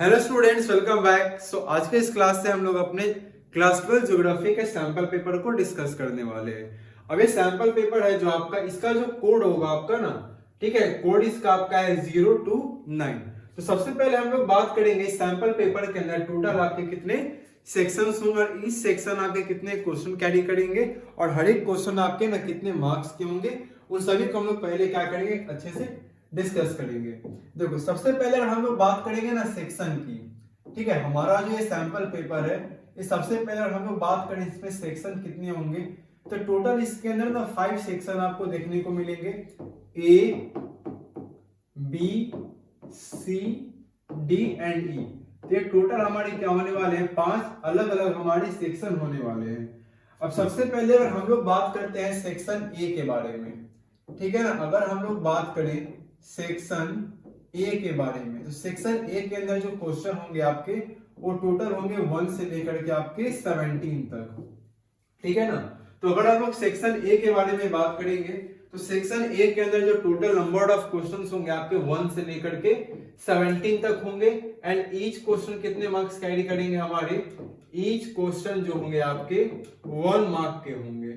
Hello students, welcome back. आज के इस क्लास से हम लोग अपने क्लास 12 ज्योग्राफी के सैंपल पेपर को डिस्कस करने वाले हैं। अब ये सैंपल पेपर है जो आपका, इसका जो कोड होगा आपका ना, ठीक है, कोड इसका आपका है 0 to 9। तो सबसे पहले हम लोग बात करेंगे इस सैंपल पेपर के अंदर टोटल आपके कितने सेक्शंस होंगे और इस सेक्शन आपके कितने क्वेश्चन कैरी करेंगे और हर एक क्वेश्चन आपके ना कितने मार्क्स के होंगे, उन सभी को हम लोग पहले क्या करेंगे, अच्छे से डिस्कस करेंगे। देखो, सबसे पहले अगर हम लोग बात करेंगे ना सेक्शन की, ठीक है, हमारा जो ये सैंपल पेपर है, इस सबसे पहले अगर हम लोग बात करें इसमें सेक्शन कितने होंगे, तो टोटल इसके अंदर ना 5 सेक्शन आपको देखने को मिलेंगे। ए, बी, सी, डी एंड ई। तो ये टोटल हमारे क्या होने वाले हैं, 5 अलग अलग हमारे सेक्शन होने वाले हैं। अब सबसे पहले अगर हम लोग बात करते हैं सेक्शन ए के बारे में, ठीक है ना, अगर हम लोग बात करें सेक्शन ए के बारे में, तो सेक्शन ए के अंदर जो क्वेश्चन होंगे आपके, वो टोटल होंगे 1 से लेकर के आपके 17 तक, ठीक है ना। तो अगर हम लोग सेक्शन ए के बारे में बात करेंगे, तो सेक्शन ए के अंदर जो टोटल नंबर ऑफ क्वेश्चंस होंगे आपके 1 से लेकर के 17 तक होंगे। एंड ईच क्वेश्चन कितने मार्क्स कैरी करेंगे हमारे, ईच क्वेश्चन जो होंगे आपके 1 मार्क के होंगे,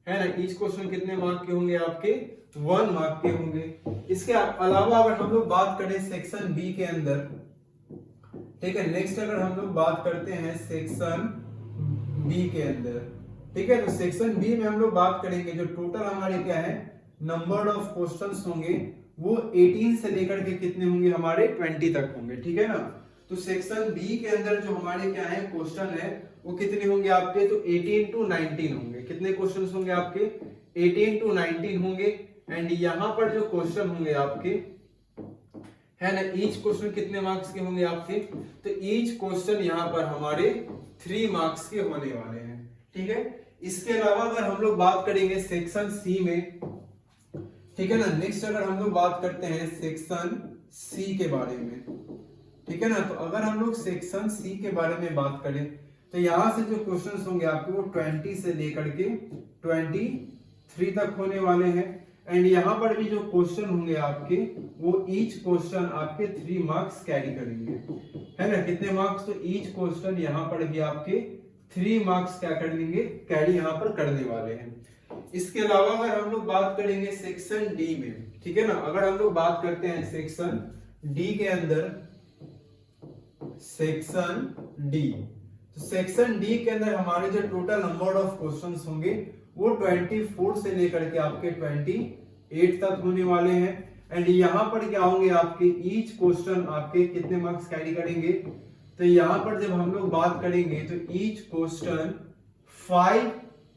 है ना। ईच क्वेश्चन कितने मार्क के होंगे आपके, 1 मार्क के होंगे। इसके अलावा अगर हम लोग बात करें सेक्शन बी के अंदर, ठीक है, नेक्स्ट अगर हम लोग बात करते हैं सेक्शन बी के अंदर, ठीक है, तो सेक्शन बी में हम लोग बात करेंगे जो टोटल हमारे क्या है नंबर ऑफ क्वेश्चंस होंगे, वो 18 से लेकर के कितने होंगे हमारे 20 तक होंगे, ठीक है ना। तो सेक्शन बी के अंदर जो हमारे क्या है क्वेश्चन है, वो कितने होंगे आपके, तो 18 to 19 होंगे। कितने क्वेश्चंस होंगे आपके, 18 to 19 होंगे। एंड यहाँ पर जो क्वेश्चन होंगे आपके, है ना, ईच क्वेश्चन कितने मार्क्स के होंगे आपके, तो ईच क्वेश्चन यहाँ पर हमारे 3 मार्क्स के होने वाले हैं, ठीक है। इसके अलावा अगर हम लोग बात करेंगे सेक्शन सी में, ठीक है ना, नेक्स्ट अगर हम लोग बात करते हैं सेक्शन सी के बारे में, ठीक है ना, तो अगर हम लोग सेक्शन सी के बारे में बात करें, तो यहां से जो क्वेश्चंस होंगे आपके वो 20 से लेकर के 23 तक होने वाले हैं। एंड यहाँ पर भी जो क्वेश्चन होंगे आपके, वो ईच क्वेश्चन आपके 3 मार्क्स कैरी करेंगे, है ना। कितने मार्क्स, तो ईच क्वेश्चन यहाँ पर भी आपके 3 मार्क्स क्या कर लेंगे, कैरी यहाँ पर करने वाले हैं। इसके अलावा अगर हम लोग बात करेंगे सेक्शन डी में, ठीक है ना, अगर हम लोग बात करते हैं सेक्शन डी के अंदर, सेक्शन डी, तो सेक्शन डी के अंदर हमारे जो टोटल नंबर ऑफ क्वेश्चंस होंगे, वो 24 से लेकर के आपके 28 तक होने वाले हैं। एंड यहाँ पर क्या होंगे आपके, ईच क्वेश्चन आपके कितने मार्क्स कैरी करेंगे, तो यहाँ पर जब हम लोग बात करेंगे तो ईच क्वेश्चन 5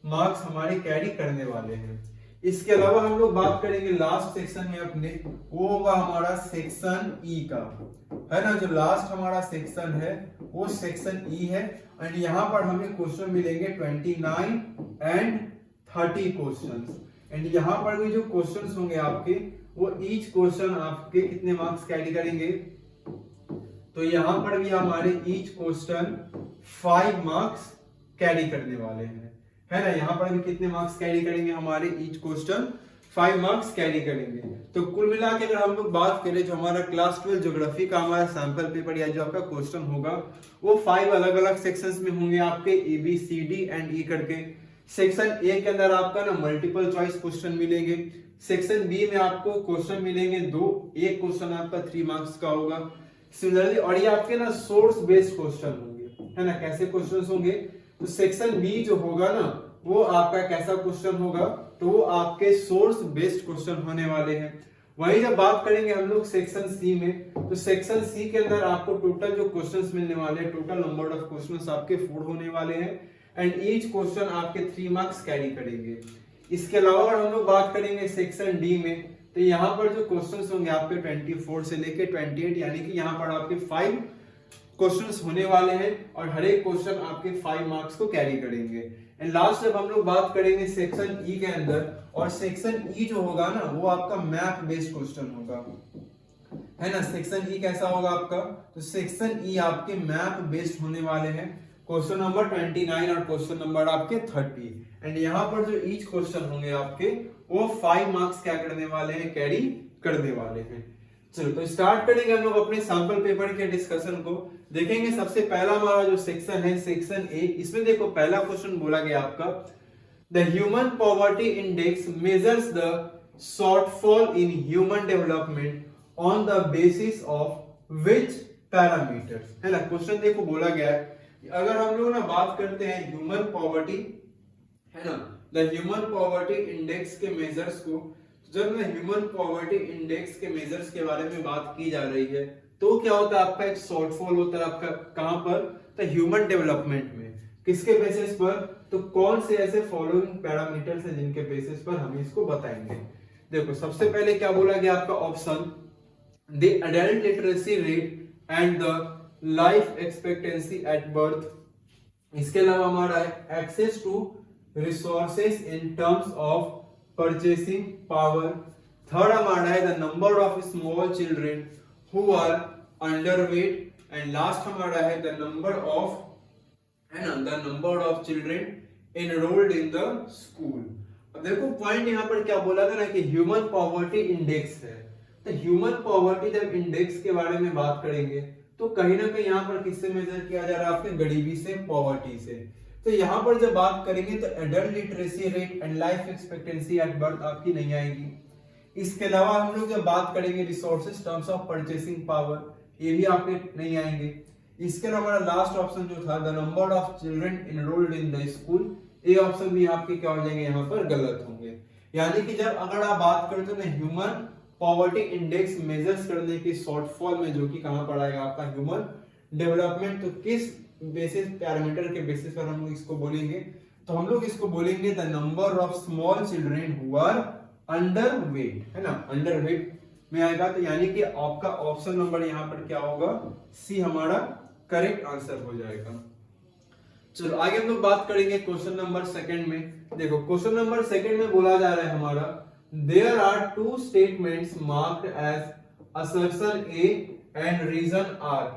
मार्क्स हमारे कैरी करने वाले हैं। इसके अलावा हम लोग बात करेंगे लास्ट सेक्शन में अपने, वो होगा हमारा सेक्शन ई का, है ना। जो लास्ट हमारा सेक्शन है वो सेक्शन ई है। एंड यहाँ पर हमें क्वेश्चन मिलेंगे 29 एंड 30 क्वेश्चंस। एंड यहाँ पर भी जो क्वेश्चंस होंगे आपके, वो ईच क्वेश्चन आपके कितने मार्क्स कैरी करेंगे, तो यहाँ पर भी हमारे ईच क्वेश्चन 5 मार्क्स कैरी करने वाले हैं, है ना। यहाँ पर भी कितने मार्क्स कैरी करेंगे हमारे, ईच क्वेश्चन 5 मार्क्स कैरी करेंगे। तो कुल मिला के अगर हम लोग बात करें, जो हमारा क्लास 12 ज्योग्राफी का हमारा सैंपल पेपर या जो आपका क्वेश्चन होगा, वो 5 अलग अलग सेक्शंस में होंगे आपके, A B C D and E करके। सेक्शन ए के अंदर आपका ना मल्टीपल चॉइस क्वेश्चन मिलेंगे। सेक्शन बी में आपको क्वेश्चन मिलेंगे 2, एक क्वेश्चन आपका 3 मार्क्स का होगा सिमिलरली। और ये आपके ना सोर्स बेस्ड क्वेश्चन होंगे, है ना। कैसे क्वेश्चन होंगे, तो सेक्शन बी जो होगा ना, वो आपका कैसा क्वेश्चन होगा, तो वो आपके सोर्स बेस्ड क्वेश्चन होने वाले हैं। वहीं जब बात करेंगे हम लोग सेक्शन सी में, तो सेक्शन सी के अंदर आपको टोटल जो क्वेश्चंस मिलने वाले हैं, टोटल नंबर ऑफ क्वेश्चंस आपके 4 होने वाले हैं। एंड ईच क्वेश्चन आपके 3 मार्क्स कैरी करेंगे। इसके अलावा अगर हम लोग बात करेंगे सेक्शन डी में, तो यहाँ पर जो क्वेश्चंस होंगे आपके 24 से लेके 28, यानी कि यहाँ पर आपके 5 क्वेश्चंस होने वाले हैं और हर एक क्वेश्चन आपके 5 मार्क्स को कैरी करेंगे। एंड लास्ट जब हम लोग बात करेंगे सेक्शन ई के अंदर, और सेक्शन ई जो होगा ना, वो आपका मैप बेस्ड क्वेश्चन होगा, है ना। सेक्शन ई कैसा होगा आपका, तो सेक्शन ई आपके मैप बेस्ड होने वाले हैं। क्वेश्चन नंबर 29 और क्वेश्चन नंबर आपके 30। एंड यहाँ पर जो ईच क्वेश्चन होंगे आपके, वो 5 मार्क्स क्या करने वाले हैं, कैरी करने वाले हैं। चलो तो स्टार्ट करेंगे हम लोग अपने सैंपल पेपर के डिस्कशन को। देखेंगे सबसे पहला हमारा जो सेक्शन है सेक्शन ए, इसमें देखो पहला क्वेश्चन बोला गया आपका the human poverty index measures the shortfall in human development on the basis of which parameters, है ना। क्वेश्चन देखो बोला गया है अगर हम लोग ना बात करते हैं ह्यूमन पॉवर्टी, है ना, द ह्यूमन पॉवर्टी इंडेक्स के मेजर्स को, जब मैं ह्यूमन पॉवर्टी इंडेक्स के मेजर्स के बारे में बात की जा रही है तो क्या होता है आपका एक शॉर्टफॉल होता है आपका कहां पर, तो ह्यूमन डेवलपमेंट में। किसके बेसिस पर, तो कौन से ऐसे फॉलोइंग पैरामीटर्स हैं जिनके बेसिस पर हम इसको बताएंगे। देखो सबसे पहले क्या बोला गया आपका option, the adult literacy rate and the life expectancy at birth. इसके अलावा हमारा है access to resources in terms of purchasing power. Third हमारा है the number of small children who are underweight, and last हमारा है द नंबर ऑफ, है ना, the number of children enrolled in the school. अब देखो पॉइंट यहाँ पर क्या बोला था ना कि ह्यूमन पॉवर्टी इंडेक्स है, तो ह्यूमन पॉवर्टी जब इंडेक्स के बारे में बात करेंगे तो कहीं ना कहीं यहाँ पर किससे मेजर किया जा रहा है, आपके गरीबी से, पॉवर्टी से। तो यहाँ पर जब बात करेंगे तो adult literacy rate and life expectancy at birth आपकी नहीं आएगी। इसके अलावा हम लोग जब बात करेंगे resources terms of purchasing power, ये भी आपके नहीं आएंगे। इसके अलावा हमारा लास्ट ऑप्शन जो था the number of children enrolled in the school, ये ऑप्शन भी आपके क्या हो जाएंगे, यहाँ पर गलत होंगे। यानी कि जब अगर आप बात करते हो ना ह्यूमन पॉवर्टी इंडेक्स मेजर्स करने की शॉर्टफॉल में, जो कि कहां पर आएगा आपका ह्यूमन डेवलपमेंट, तो किस बेसिस पैरामीटर के बेसिस पर हम लोग इसको बोलेंगे, तो हम लोग इसको बोलेंगे the number of small children who are underweight, है ना, अंडरवेट में आएगा। तो यानी कि आपका ऑप्शन नंबर यहाँ पर क्या होगा, सी हमारा करेक्ट आंसर हो जाएगा। चलो आगे हम लोग बात करेंगे क्वेश्चन नंबर सेकंड में। देखो क्वेश्चन नंबर सेकंड में बोला जा रहा है हमारा there are two statements marked as assertion A and reason R.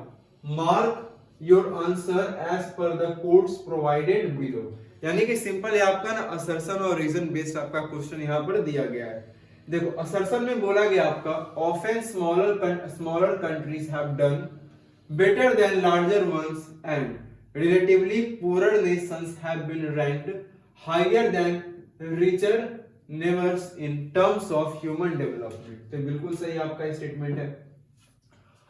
Mark your answer as per the codes provided below. यानी कि सिंपल है आपका ना assertion और reason based आपका क्वेश्चन यहाँ पर दिया गया है। देखो assertion में बोला गया आपका often smaller countries have done better than larger ones and relatively poorer nations have been ranked higher than richer नेवर्स in terms of human development. तो बिल्कुल सही आपका स्टेटमेंट है।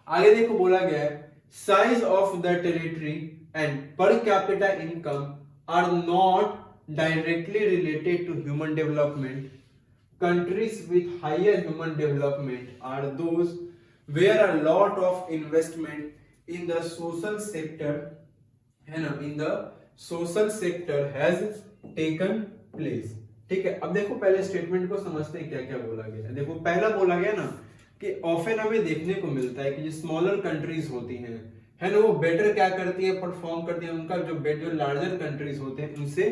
आगे देखो बोला गया है size of the territory and per capita income are not directly related to human development. Countries with higher human development are those where a lot of investment in the social sector, है ना, in the social sector has taken place. ठीक है, अब देखो पहले statement को समझते हैं क्या क्या बोला गया है। देखो पहला बोला गया ना कि ऑफन हमें देखने को मिलता है कि जो स्मॉलर कंट्रीज होती हैं, है ना, वो बेटर क्या करती है, परफॉर्म करती है। उनका जो लार्जर कंट्रीज होते हैं उनसे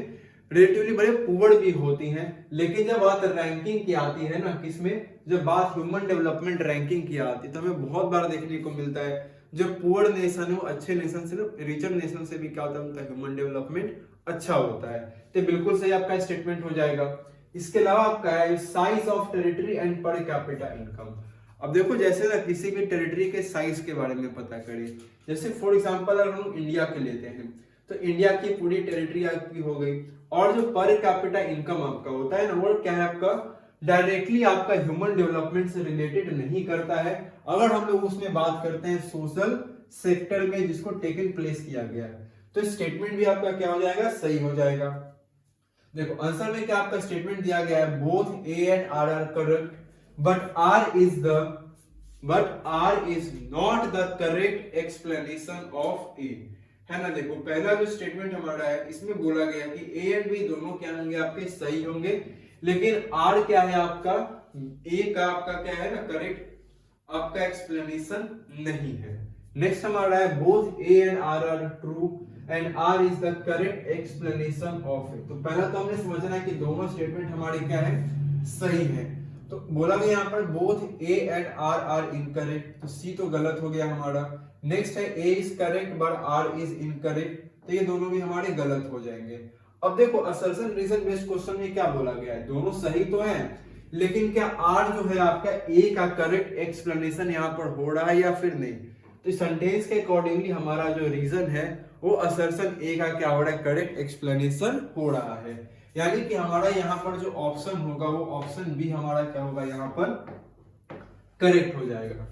रिलेटिवली बड़े पुअर भी होती हैं। लेकिन जब बात रैंकिंग की आती है ना, किसमें, जब बात ह्यूमन डेवलपमेंट रैंकिंग की आती है तो हमें बहुत बार देखने को मिलता है जो पुअर नेशन है वो अच्छे नेशन से, रिचर नेशन से भी क्या होता है, उनका ह्यूमन डेवलपमेंट अच्छा होता है। तो बिल्कुल सही आपका स्टेटमेंट हो जाएगा। इसके अलावा आपका है size of territory and per capita income. अब देखो जैसे ना किसी भी टेरिटरी के साइज के बारे में पता करें, जैसे फॉर एग्जांपल अगर हम इंडिया के लेते हैं तो इंडिया की पूरी टेरिटरी आपकी हो गई, और जो पर कैपिटा इनकम आपका होता है ना, वो क्या है आपका डायरेक्टली आपका ह्यूमन डेवलपमेंट से रिलेटेड नहीं करता है। अगर हम लोग उसमें बात करते हैं सोशल सेक्टर में जिसको टेकन प्लेस किया गया है, तो स्टेटमेंट भी आपका क्या हो जाएगा, सही हो जाएगा। देखो आंसर में क्या आपका स्टेटमेंट दिया गया है, both A and R are correct but R is not the correct explanation of A, है ना। देखो पहला जो स्टेटमेंट हमारा है इसमें बोला गया कि ए एंड बी दोनों क्या होंगे, आपके सही होंगे, लेकिन आर क्या है आपका, ए का आपका क्या है ना, करेक्ट आपका एक्सप्लेनेशन नहीं है। नेक्स्ट हमारा है both A and R are true and R is the correct explanation of it. तो पहला तो हमने समझना है कि दोनों स्टेटमेंट हमारे क्या है, सही है। तो बोला गया यहाँ पर both A and R are incorrect, तो सी तो गलत हो गया हमारा। नेक्स्ट है A is correct but R is incorrect, तो ये दोनों भी हमारे गलत हो जाएंगे। अब देखो असर्शन रीजन बेस्ड क्वेश्चन में क्या बोला गया है, दोनों सही तो है, लेकिन क्या आर जो है आपका ए का करेक्ट एक्सप्लेनेशन यहाँ पर हो रहा है या फिर नहीं? तो सेंटेंस के अकॉर्डिंगली हमारा जो रीजन है वो असर्शन ए का क्या हो रहा है, करेक्ट एक्सप्लेनेशन हो रहा है। यानी कि हमारा यहाँ पर जो ऑप्शन होगा वो ऑप्शन बी हमारा क्या होगा, यहाँ पर करेक्ट हो जाएगा।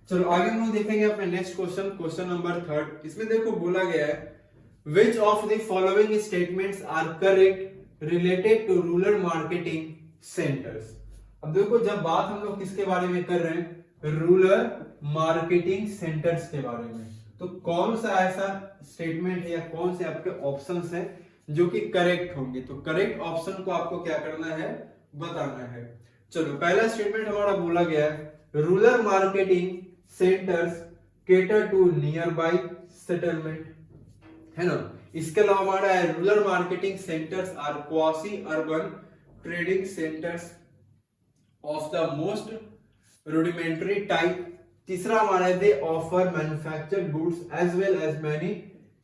चलो आगे हम लोग देखेंगे अपने नेक्स्ट क्वेश्चन, क्वेश्चन नंबर 3। इसमें देखो बोला गया है which of the following statements are correct related to rural marketing centers। अब देखो जब बात हम लोग किसके बारे में कर रहे हैं, रूरल मार्केटिंग सेंटर्स के बारे में, तो कौन सा ऐसा स्टेटमेंट है या कौन से आपके ऑप्शंस हैं जो कि करेक्ट होंगे। तो करेक्ट ऑप्शन को आपको क्या करना है, बताना है। चलो पहला स्टेटमेंट हमारा बोला गया है rural marketing centres cater to nearby settlement, है ना। इसके अलावा हमारा है rural marketing centres are quasi urban trading centres of the most rudimentary type. तीसरा हमारा है they offer manufactured goods as well as many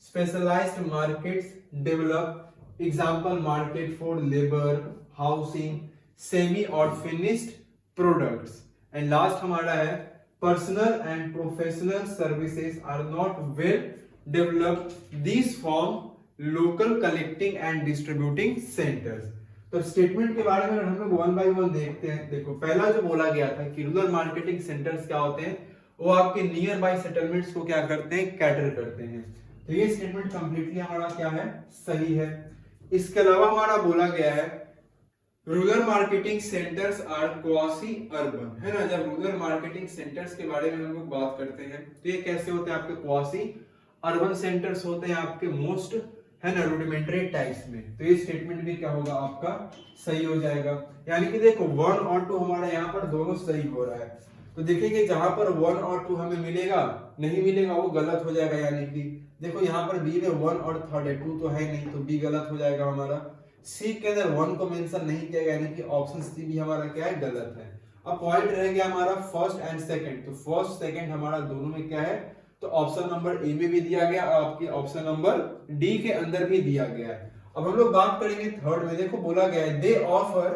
specialised markets develop, example market for labour, housing, semi और फिनिश्ड प्रोडक्ट्स। एंड लास्ट हमारा है personal and professional services are not well develop this form local collecting and distributing centres. तो statement के बारे में हम लोग one by one देखते हैं। देखो पहला जो बोला गया था कि रूरल मार्केटिंग सेंटर्स क्या होते हैं, वो आपके नियर बाय सेटलमेंट्स को क्या करते हैं, कैटर करते हैं। तो ये स्टेटमेंट कंप्लीटली हमारा क्या है, सही है। इसके अलावा हमारा बोला गया है rural marketing centres are quasi urban, है ना। जब रूरल मार्केटिंग सेंटर्स के बारे में हम लोग बात करते हैं तो ये कैसे होते हैं, आपके क्वासी अर्बन सेंटर्स होते हैं आपके मोस्ट, है ना, रुडिमेंटरी टाइप्स में। तो ये स्टेटमेंट भी क्या होगा, आपका सही हो जाएगा। यानी कि देखो 1 और 2 हमारा यहाँ पर दोनों सही हो रहा है। तो देखिए जहां पर 1 और 2 हमें मिलेगा, नहीं मिलेगा वो गलत हो जाएगा। यानी कि देखो यहाँ पर बी में 1 और 3 है, 2 तो है नहीं, तो बी गलत हो जाएगा हमारा। सी के अंदर 1 को मेंशन नहीं किया गया, यानी कि ऑप्शन सी भी हमारा क्या है, गलत है। अब पॉइंट रह गया हमारा फर्स्ट एंड सेकंड, तो फर्स्ट सेकंड हमारा दोनों में क्या है, तो ऑप्शन नंबर ए में भी दिया गया और आपके ऑप्शन नंबर डी के अंदर भी दिया गया है। अब हम लोग बात करेंगे थर्ड में। देखो बोला गया है they offer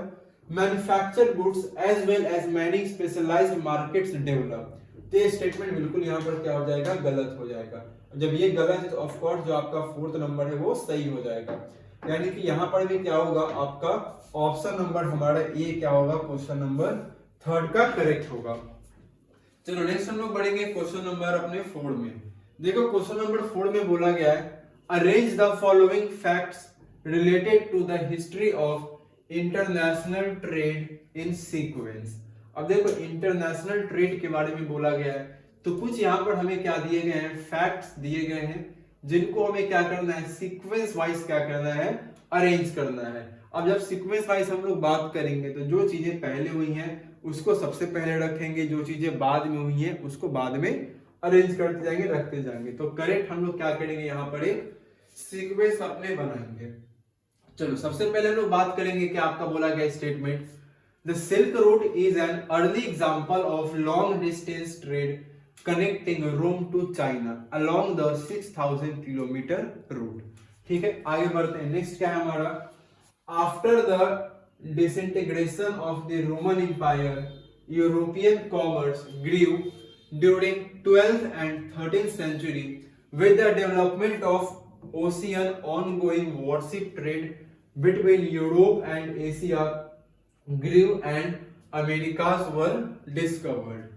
manufactured goods as well as many specialised markets develop. तो ये स्टेटमेंट बिल्कुल यहाँ पर क्या हो जाएगा, गलत हो जाएगा। जब ये गलत है तो ऑफ कोर्स जो आपका फोर्थ नंबर है वो सही हो जाएगा। यानी कि यहाँ पर भी क्या होगा, आपका ऑप्शन नंबर हमारा ए क्या होगा, क्वेश्चन नंबर 3 का करेक्ट होगा। चलो नेक्स्ट हम लोग बढ़ेंगे क्वेश्चन नंबर अपने 4 में। देखो क्वेश्चन नंबर 4 में बोला गया है arrange the following facts related to the history of international trade in sequence. अब देखो इंटरनेशनल ट्रेड के बारे में बोला गया है, तो कुछ यहाँ पर हमें क्या दिए गए हैं, फैक्ट्स दिए गए हैं जिनको हमें क्या करना है, सीक्वेंस वाइज क्या करना है, अरेंज करना है। अब जब सीक्वेंस वाइज हम लोग बात करेंगे तो जो चीजें पहले हुई हैं उसको सबसे पहले रखेंगे, जो चीजें बाद में हुई हैं उसको बाद में अरेंज करते जाएंगे, रखते जाएंगे। तो करेक्ट हम लोग क्या करेंगे, यहाँ पर एक सीक्वेंस अपने बनाएंगे। चलो सबसे पहले हम लोग बात करेंगे कि आपका बोला गया statement the silk route is an early example of long distance trade connecting Rome to China along the 6000 kilometre route. ठीक है, आगे बढ़ते हैं। नेक्स्ट क्या है हमारा, after the disintegration of the Roman Empire, European commerce grew during 12th and 13th century with the development of ocean ongoing warship trade between Europe and Asia grew and Americas were discovered।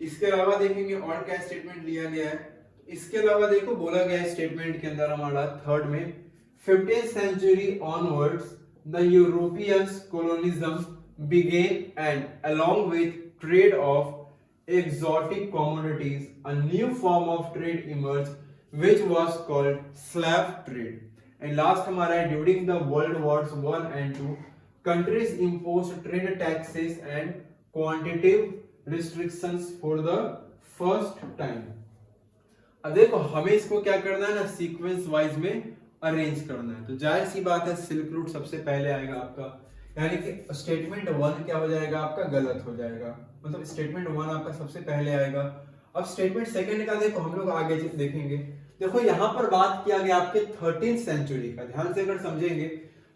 इसके अलावा देखेंगे और क्या statement लिया गया है। इसके अलावा देखो बोला गया है स्टेटमेंट के अंदर हमारा थर्ड में 15th century onwards the Europeans colonialism began and along with trade of exotic commodities a new form of trade emerged which was called slave trade। and last हमारा है during the World Wars 1 and 2 countries imposed trade taxes and quantitative restrictions for the first time। अब देखो हमें इसको क्या करना है ना, सीक्वेंस वाइज में अरेंज करना है। तो जाहिर सी बात है सिल्क रूट सबसे पहले आएगा आपका, यानी कि स्टेटमेंट 1 क्या हो जाएगा, आपका गलत हो जाएगा। मतलब स्टेटमेंट 1 आपका सबसे पहले आएगा। अब स्टेटमेंट सेकंड का देखो हम लोग आगे देखेंगे। देखो यहाँ पर बात किया गया आपके 13th सेंचुरी का, ध्यान से अगर समझेंगे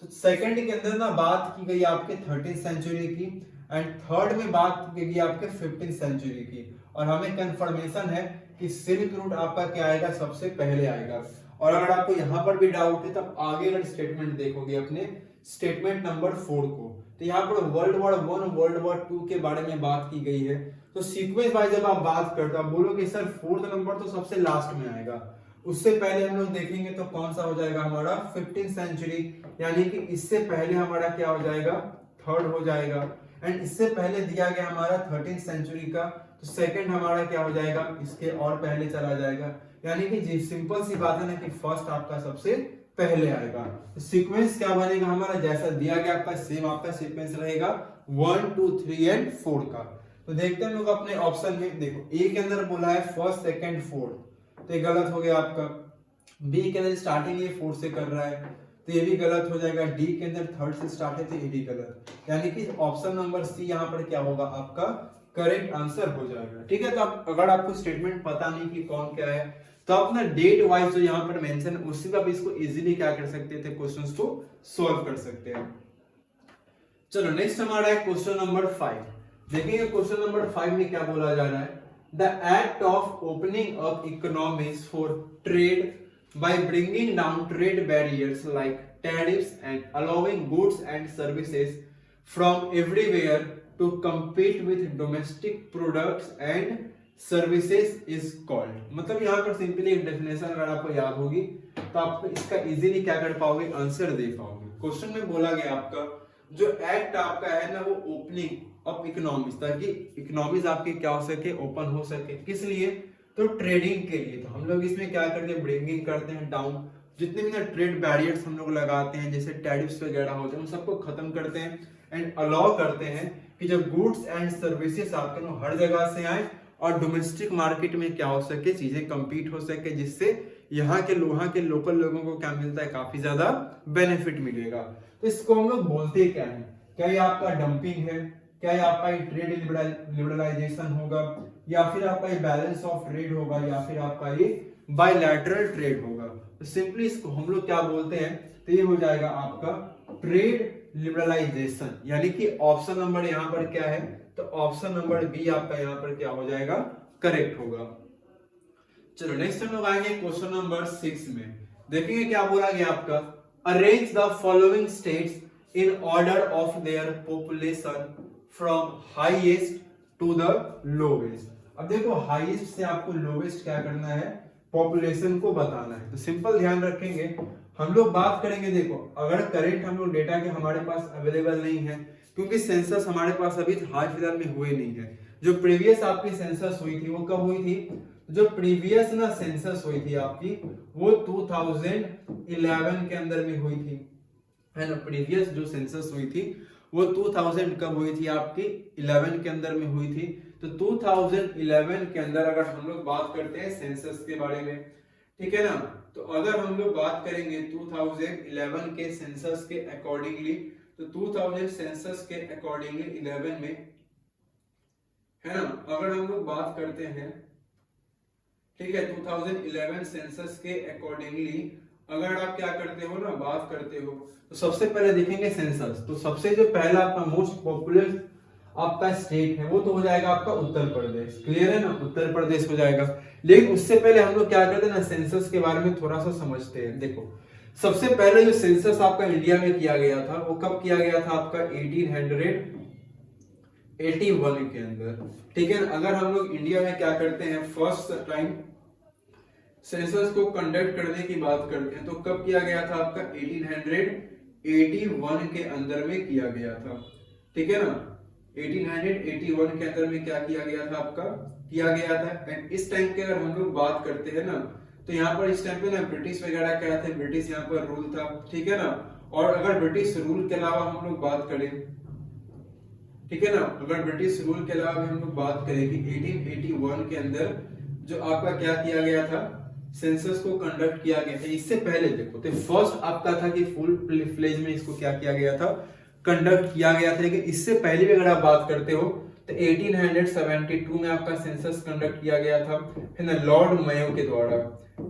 तो सेकंड के अंदर ना बात की गई आपके 13th सेंचुरी की एंड थर्ड में बात की आपके 15th सेंचुरी की, और हमें कंफर्मेशन है कि सिल्क रूट आपका क्या आएगा, सबसे पहले आएगा। और अगर आपको यहाँ पर भी डाउट है तब आगे अगर स्टेटमेंट देखोगे अपने स्टेटमेंट नंबर 4 को, तो यहाँ पर वर्ल्ड वॉर 1 वर्ल्ड वॉर 2 के बारे में बात की गई है। तो सीक्वेंस वाइज जब आप बात करते हो, आप बोलोगे सर 4th नंबर तो सबसे लास्ट में आएगा, उससे पहले हम लोग देखेंगे तो कौन सा हो जाएगा हमारा 15th सेंचुरी, यानी कि इससे पहले हमारा क्या हो जाएगा, थर्ड हो जाएगा। एंड इससे पहले दिया गया हमारा 13th सेंचुरी का, तो सेकंड हमारा क्या हो जाएगा, इसके और पहले चला जाएगा। यानी कि जी सिंपल सी बात है ना कि फर्स्ट आपका सबसे पहले आएगा। तो सीक्वेंस क्या बनेगा हमारा, जैसा दिया गया आपका सेम आपका सीक्वेंस रहेगा 1 2 3 एंड 4 का। तो देखते हैं हम लोग अपने ऑप्शन में, देखो ए के अंदर बोला है फर्स्ट सेकंड फोर्थ, तो ये गलत हो गया आपका। बी के अंदर स्टार्टिंग ये 4 से कर रहा है, तो ये भी गलत हो जाएगा। डी के अंदर थर्ड से स्टार्ट है, तो ये भी गलत, यानी कि ऑप्शन नंबर सी यहाँ पर क्या होगा, आपका करेक्ट आंसर हो जाएगा। ठीक है, तो आप अगर आपको स्टेटमेंट पता नहीं कि कौन क्या है, तो अपना डेट वाइज जो यहाँ पर मेंशन है उसी का भी इसको इजीली क्या कर सकते थे, क्वेश्चंस को सॉल्व कर सकते हैं। चलो नेक्स्ट हमारा है क्वेश्चन नंबर 5। देखिए क्वेश्चन नंबर 5 में क्या बोला जा रहा है, the act of opening up economies for trade by bringing down trade barriers like tariffs and allowing goods and services from everywhere to compete with domestic products and services is called। मतलब यहाँ पर simply एक definition अगर आपको याद होगी तो आप इसका इजीली क्या कर पाओगे, आंसर दे पाओगे। क्वेश्चन में बोला गया आपका जो एक्ट आपका है ना, वो ओपनिंग अप इकोनॉमीज, ताकि इकोनॉमीज आपकी क्या हो सके, ओपन हो सके। किस लिए, तो ट्रेडिंग के लिए। तो हम लोग इसमें क्या करते हैं, ब्रिंगिंग करते हैं डाउन, जितने भी ना ट्रेड बैरियर्स हम लोग लगाते हैं, जैसे टैरिफ्स वगैरह होते हैं, उन सबको खत्म करते हैं एंड अलाउ करते हैं कि जब गुड्स एंड सर्विसेज आपके ना हर जगह से आए और डोमेस्टिक मार्केट में क्या हो सके, चीजें कंपीट हो सके, जिससे यहाँ के लोकल लोगों को क्या मिलता है, काफी ज्यादा बेनिफिट मिलेगा। तो इसको हम लोग बोलते क्या है, क्या ये आपका डंपिंग है, क्या ये आपका ट्रेड लिबरलाइजेशन होगा, या फिर आपका ये बैलेंस ऑफ ट्रेड होगा, या फिर आपका ये बायलैटरल ट्रेड होगा। तो सिंपली इसको हम लोग क्या बोलते हैं, तो ये हो जाएगा आपका ट्रेड लिबरलाइजेशन, यानी कि ऑप्शन नंबर यहाँ पर क्या है, तो ऑप्शन नंबर बी आपका यहाँ पर क्या हो जाएगा, करेक्ट होगा। चलो नेक्स्ट हम लोग आएंगे क्वेश्चन नंबर 6 में। देखेंगे क्या बोला गया आपका, arrange the following states in order of their population from highest to the lowest. अब देखो हाईएस्ट से आपको लोवेस्ट क्या करना है, पॉपुलेशन को बताना है। तो सिंपल ध्यान रखेंगे, हम लोग बात करेंगे, देखो अगर करंट हम लोग डेटा के हमारे पास अवेलेबल नहीं है, क्योंकि सेंसस हमारे पास अभी हाल फिलहाल में हुए नहीं है। जो प्रीवियस आपकी सेंसस हुई थी वो कब हुई थी, जो प्रीवियस ना सेंसस हुई थी आपकी वो 2011 के अंदर में हुई थी, है ना। प्रीवियस जो सेंसस हुई थी वो 2000 कब हुई थी, आपकी 11 के अंदर में हुई थी। तो 2011 के अंदर अगर हम लोग बात करते हैं सेंसस के बारे में, ठीक है ना, तो अगर हम लोग बात करेंगे 2011 के सेंसस के अकॉर्डिंगली, तो 2000 सेंसस के अकॉर्डिंगली 11 में, है ना, अगर हम लोग बात करते हैं, ठीक है, 2011 सेंसस के अकॉर्डिंगली अगर आप क्या करते हो ना, बात करते हो, तो सबसे पहले देखेंगे सेंसस। तो सबसे जो पहला आपका मोस्ट पॉपुलर आपका स्टेट है वो तो हो जाएगा आपका उत्तर प्रदेश। क्लियर है ना, उत्तर प्रदेश हो जाएगा। लेकिन उससे पहले हम लोग क्या करते हैं ना, सेंसस के बारे में थोड़ा सा समझते हैं। देखो सबसे पहले जो सेंसस आपका इंडिया में किया गया था वो कब किया गया था, आपका 1881 के अंदर। ठीक है, अगर हम लोग इंडिया में क्या करते हैं, फर्स्ट टाइम सेंसस को कंडक्ट करने की बात करते हैं, तो कब किया गया था, आपका 1881 के अंदर में किया गया था। ठीक है ना, 1881 के अंदर में क्या किया गया था, आपका किया गया था। एंड इस टाइम के अगर हम लोग बात करते हैं ना, तो यहाँ पर इस टाइम पे ना ब्रिटिश वगैरह क्या थे, ब्रिटिश यहाँ पर रूल था। ठीक है ना, और अगर ब्रिटिश रूल के अलावा हम लोग बात करें, ठीक है ना, अगर ब्रिटिश रूल के अलावा हम लोग बात करें कि 1881 के अंदर जो आपका क्या किया गया था, सेंसस को कंडक्ट किया गया था। इससे पहले देखो तो फर्स्ट आपका था कि फुल फ्लेज में इसको क्या किया गया था, कंडक्ट किया गया था। लेकिन इससे पहले भी अगर आप बात करते हो तो 1872 में आपका सेंसस कंडक्ट किया गया था, है ना, लॉर्ड मेयो के द्वारा।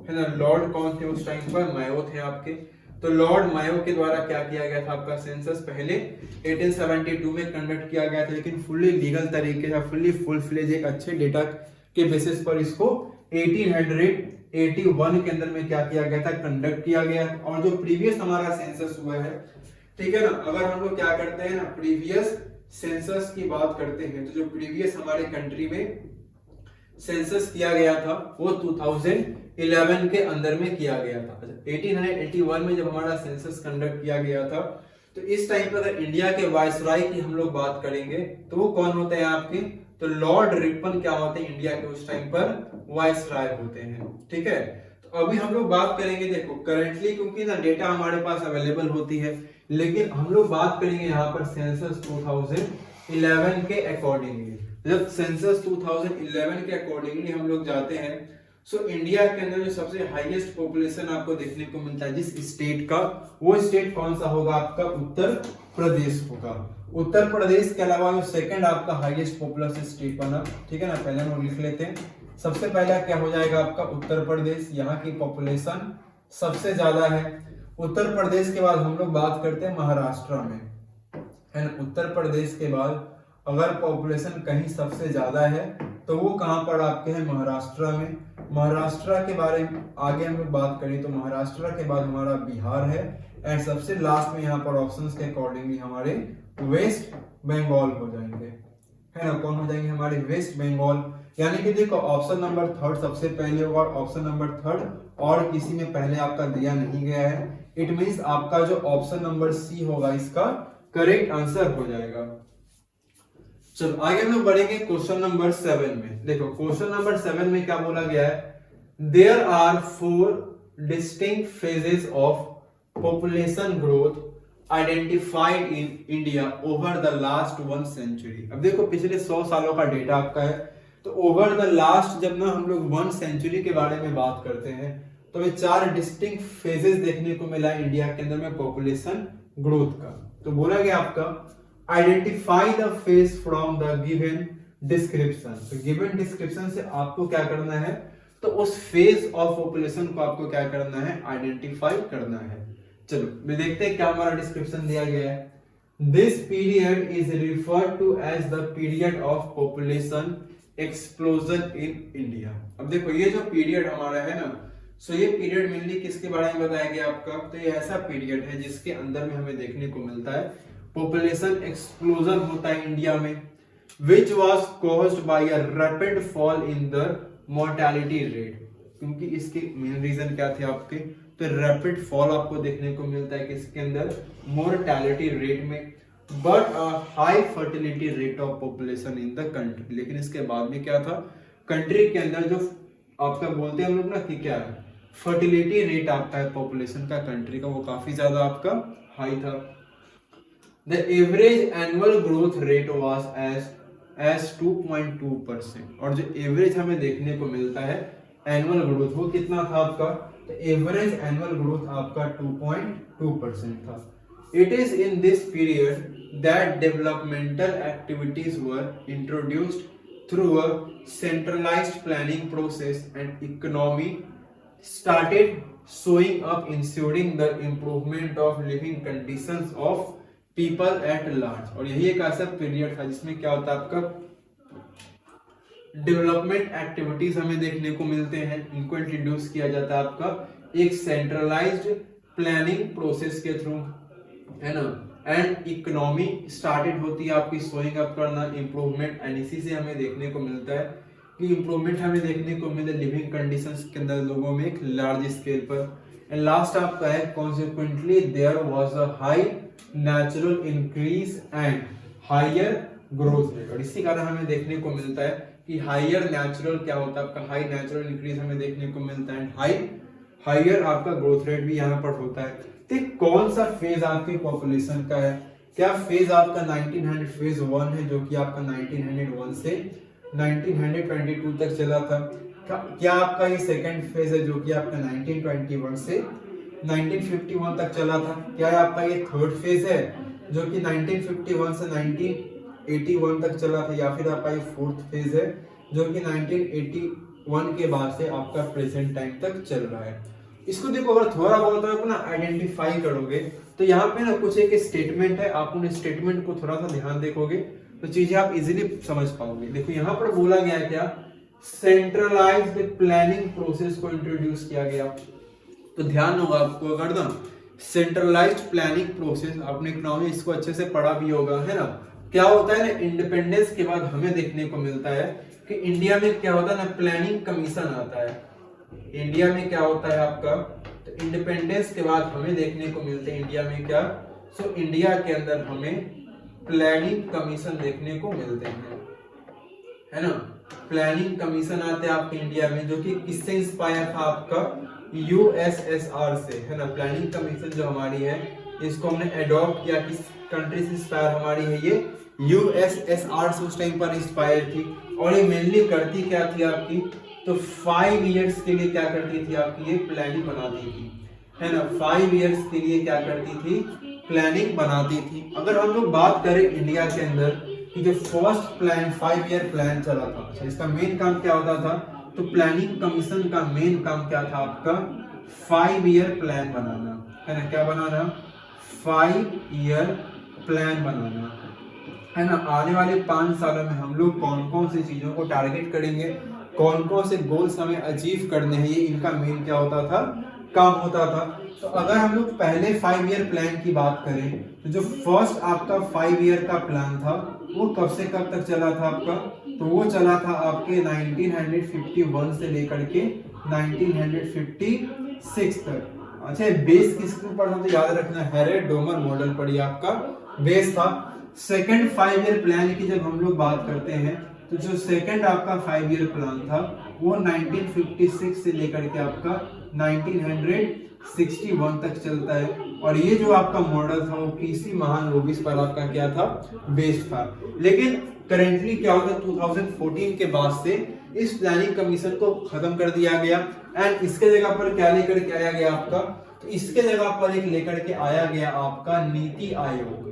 है ना, लॉर्ड कौन थे उस टाइम पर, मेयो थे आपके। तो लॉर्ड मायो के द्वारा क्या किया गया था आपका सेंसस पहले 1872 में कंडक्ट किया गया था, लेकिन फुल्ली लीगल तरीके से, फुल्ली फुल फ्लेज एक अच्छे डेटा के बेसिस पर इसको 1881 के अंदर में क्या किया गया था, कंडक्ट किया गया। और जो प्रीवियस हमारा सेंसस हुआ है, ठीक है ना, अगर हम लोग क्या करते हैं ना, प्रीवियस सेंसस की बात करते हैं, तो जो प्रीवियस हमारे कंट्री में सेंसस किया गया था वो 2011 के अंदर में किया गया था। 1881 में जब हमारा सेंसस कंडक्ट किया गया था, तो इस टाइम पर अगर इंडिया के वायसराय की हम लोग बात करेंगे तो वो कौन होते हैं आपके, तो लॉर्ड रिपन क्या होते हैं इंडिया के उस टाइम पर वायसराय होते हैं। ठीक है, तो अभी हम लोग बात करेंगे, देखो करेंटली क्योंकि ना डेटा हमारे पास अवेलेबल होती है, लेकिन हम लोग बात करेंगे यहाँ पर सेंसस 2011 के अकॉर्डिंगली। जब सेंसस 2011 के अकॉर्डिंगली हम लोग जाते हैं, सो इंडिया के अंदर जो सबसे हाईएस्ट पॉपुलेशन आपको देखने को मिलता है जिस स्टेट का, वो स्टेट कौन सा होगा आपका, उत्तर प्रदेश होगा। उत्तर प्रदेश के अलावा जो सेकंड आपका हाईएस्ट पॉपुलेशन स्टेट बना, ठीक है ना, पहले हम लिख लेते हैं। सबसे पहला क्या हो जाएगा आपका उत्तर प्रदेश, यहाँ की पॉपुलेशन सबसे ज्यादा है। उत्तर प्रदेश के बाद हम लोग बात करते हैं महाराष्ट्र में, है ना। उत्तर प्रदेश के बाद अगर पॉपुलेशन कहीं सबसे ज्यादा है तो वो कहां पर आपके हैं, महाराष्ट्र में। महाराष्ट्र के बारे में आगे हम लोग बात करें तो महाराष्ट्र के बाद हमारा बिहार है, एंड सबसे लास्ट में यहाँ पर ऑप्शंस के अकॉर्डिंगली हमारे वेस्ट बंगाल हो जाएंगे, है ना। कौन हो जाएंगे, हमारे वेस्ट बंगाल। यानी कि देखो ऑप्शन नंबर थर्ड सबसे पहले होगा, ऑप्शन नंबर थर्ड और किसी में पहले आपका दिया नहीं गया है। इट मींस आपका जो ऑप्शन नंबर सी होगा इसका करेक्ट आंसर हो जाएगा। चलो आगे हम लोग बढ़ेंगे क्वेश्चन नंबर 7 में। देखो क्वेश्चन नंबर 7 में क्या बोला गया है, there are 4 distinct phases of population growth identified in India over the last 1 century. अब देखो पिछले 100 सालों का डेटा आपका है, तो ओवर द लास्ट जब ना हम लोग 1 सेंचुरी के बारे में बात करते हैं, तो ये 4 डिस्टिंक्ट फेजेस देखने को मिला इंडिया के अंदर में पॉपुलेशन ग्रोथ का। तो बोला गया आपका identify the phase from the given description. तो गिवन डिस्क्रिप्शन से आपको क्या करना है, तो उस फेज ऑफ पॉपुलेशन को आपको क्या करना है, आइडेंटिफाई करना है। चलो देखते हैं क्या हमारा डिस्क्रिप्शन दिया गया है। This period is referred to as the period of population explosion in India. अब देखो ये जो पीरियड हमारा है ना, सो ये पीरियड मेनली किसके बारे में बताया गया आपका, तो ये ऐसा पीरियड है जिसके अंदर में हमें देखने को मिलता है पॉपुलेशन एक्सप्लोजन होता है इंडिया में, which was caused by a rapid fall in the mortality rate। क्योंकि इसके मेन रीजन क्या थे आपके, तो रैपिड फॉल आपको देखने को मिलता है किसके अंदर, मोर्टेलिटी रेट में, but a high fertility rate of population in the country. लेकिन इसके बाद में क्या था, कंट्री के अंदर जो आपका बोलते हैं हम लोग ना कि क्या है, फर्टिलिटी रेट आपका है पॉपुलेशन का कंट्री का, वो काफी ज्यादा आपका हाई था। The average annual growth rate was as 2.2%। और जो एवरेज हमें देखने को मिलता है एनुअल ग्रोथ वो कितना था आपका, तो एवरेज एनुअल ग्रोथ आपका 2.2% था। It is in this period that developmental activities were introduced through a centralized planning process and economy started showing up, ensuring the improvement of living conditions of people at large. और यही एक ऐसा period था जिसमें क्या होता है आपका, डेवलपमेंट एक्टिविटीज हमें देखने को मिलते हैं, इनको इंट्रोड्यूस किया जाता है आपका एक सेंट्रलाइज्ड प्लानिंग प्रोसेस के थ्रू, है ना, एंड इकोनॉमी स्टार्टेड होती है आपकी शोइंग अप करना, इंप्रूवमेंट, एंड इसी से हमें देखने को मिलता है कि इंप्रूवमेंट हमें देखने को मिले लिविंग कंडीशंस के अंदर लोगों में एक लार्ज स्केल पर। एंड लास्ट आपका है consequently there was a high natural increase and higher growth rate. और इसी कारण हमें देखने को मिलता है कि हायर नेचुरल क्या होता है आपका, हाई नेचुरल इंक्रीज हमें देखने को मिलता है, हायर आपका ग्रोथ रेट भी यहाँ पर होता है। तो कौन सा फेज आपकी पॉपुलेशन का है, क्या फेज आपका 1900 फेज 1 है जो कि आपका 1901 से 1922 तक चला था, क्या आपका ये सेकंड फेज है जो कि आपका 1921 से 1951 तक चला था, क्या आपका ये थर्ड फेज है जो कि 1951 से 1981 तक चला था, या फिर आपका ये फोर्थ फेज है जो कि 1981 के बाद से आपका प्रेजेंट टाइम तक चल रहा है। इसको देखो अगर थोड़ा बहुत अपना आइडेंटिफाई करोगे तो यहाँ पे ना कुछ एक स्टेटमेंट है, आप उन स्टेटमेंट को थोड़ा सा ध्यान देखोगे तो चीजें आप इजीली समझ पाओगे। देखो यहाँ पर बोला गया है क्या, सेंट्रलाइज्ड प्लानिंग प्रोसेस को इंट्रोड्यूस किया गया। तो ध्यान होगा आपको, अगर ना सेंट्रलाइज्ड प्लानिंग प्रोसेस, आपने इकोनॉमी इसको अच्छे से पढ़ा भी होगा, है ना। क्या होता है ना, इंडिपेंडेंस के बाद हमें देखने को मिलता है कि इंडिया में क्या होता है ना, प्लानिंग कमीशन आता है। इंडिया में क्या होता है आपका, तो इंडिपेंडेंस के बाद हमें देखने को मिलते हैं इंडिया में क्या, सो इंडिया के अंदर हमें प्लानिंग कमीशन देखने को मिलते हैं, है ना। प्लानिंग कमीशन आते हैं आपके इंडिया में, जो कि किससे इंस्पायर था, आपका यूएसएसआर से, है ना। प्लानिंग कमीशन जो हमारी है इसको हमने अडॉप्ट किया, किस कंट्री से इंस्पायर हमारी है, ये यूएसएसआर से उस टाइम पर इंस्पायर थी। और ये मेनली करती क्या थी आपकी, तो 5 इयर्स के लिए क्या करती थी आपकी, ये प्लानिंग बनाती थी, है ना। 5 इयर्स के लिए क्या करती थी, प्लानिंग बनाती थी। अगर हम लोग बात करें इंडिया के अंदर कि जो फर्स्ट प्लान 5 ईयर प्लान चला था, इसका मेन काम क्या होता था, तो प्लानिंग कमीशन का मेन काम क्या था आपका, 5 ईयर प्लान बनाना, है ना। क्या बनाना, 5 ईयर प्लान बनाना, है ना। आने वाले 5 सालों में हम लोग कौन कौन सी चीजों को टारगेट करेंगे, कौन कौन से गोल्स हमें अचीव करने हैं, ये इनका मेन क्या होता था, काम होता था। तो अगर हम लोग पहले 5 ईयर प्लान की बात करें तो जो फर्स्ट आपका 5 ईयर का प्लान था वो कब से कब तक चला था आपका, तो वो चला था आपके 1951 से लेकर के 1956 तक। अच्छा, बेस किसके ऊपर था, तो याद रखना हैरेट डोमर मॉडल पर ही आपका बेस था। सेकंड 5 ईयर प्लान की जब हम लोग बात करते हैं तो जो सेकंड आपका 5 ईयर प्लान था वो 1956 से लेकर के आपका 1961 तक चलता है। और ये जो आपका मॉडल था वो किसी महान लोबिस पर आपका क्या था, बेस्ड था। लेकिन करेंटली क्या होता है, 2014 के बाद से इस प्लानिंग कमीशन को खत्म कर दिया गया एंड इसके जगह पर क्या लेकर के आया गया आपका, तो इसके जगह पर एक लेकर के आया गया आपका नीति आयोग,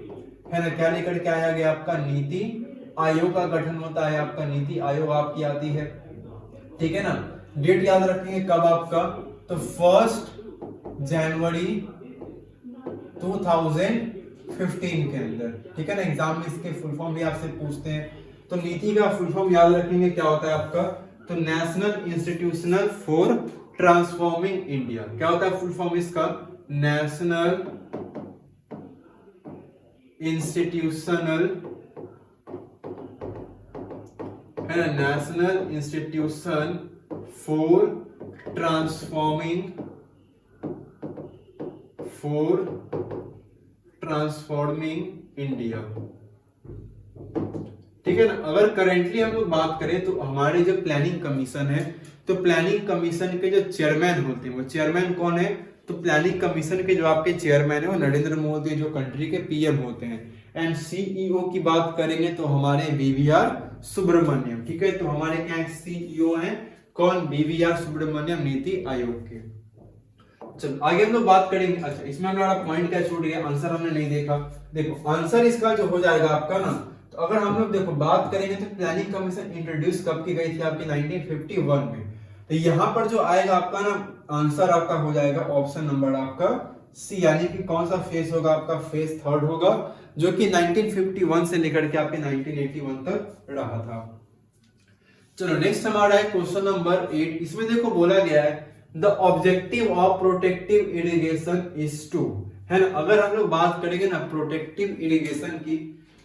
है ना। क्या लेकर के आया गया आपका, नीति आयोग का गठन होता है, आपका नीति आयोग आपकी आती है, ठीक है ना। डेट याद रखेंगे कब आपका, तो 1 जनवरी 2015 के अंदर, ठीक है ना। एग्जाम में इसके फुल फॉर्म भी आपसे पूछते हैं, तो नीति का फुल फॉर्म याद रखेंगे क्या होता है आपका, तो national institutional for transforming India. क्या होता है फुल फॉर्म इसका, नेशनल इंस्टीट्यूशनल, है ना, national institution for transforming India, ठीक है ना। अगर करेंटली हम लोग बात करें तो हमारे जो प्लानिंग कमीशन है, तो प्लानिंग कमीशन के जो चेयरमैन होते हैं वो चेयरमैन कौन है, तो प्लानिंग कमीशन के जो आपके चेयरमैन है वो नरेंद्र मोदी जो कंट्री के पीएम होते हैं। एंड सीईओ की बात करेंगे तो हमारे बीवीआर सुब्रमण्यम, ठीक है। तो हमारे क्या सीईओ हैं कौन, बीवीआर सुब्रमण्यम, नीति आयोग के। चलो आगे हम लोग बात करेंगे। अच्छा, इसमें हमारा पॉइंट क्या छूट गया, आंसर हमने नहीं देखा। देखो आंसर इसका जो हो जाएगा आपका ना, तो अगर हम लोग देखो बात करेंगे तो प्लानिंग कमीशन इंट्रोड्यूस कब की गई थी आपकी, 1951 में। तो यहाँ पर जो आएगा आपका ना आंसर आपका हो जाएगा ऑप्शन नंबर आपका सी, यानी कि कौन सा फेज होगा आपका, फेज 3 होगा, जो कि 1951 से लेकर के आपके 1981 तक रहा था। चलो नेक्स्ट हमारा है क्वेश्चन नंबर 8। इसमें देखो बोला गया है the objective of protective irrigation is to, है ना। अगर हम लोग बात करेंगे ना प्रोटेक्टिव इरिगेशन की,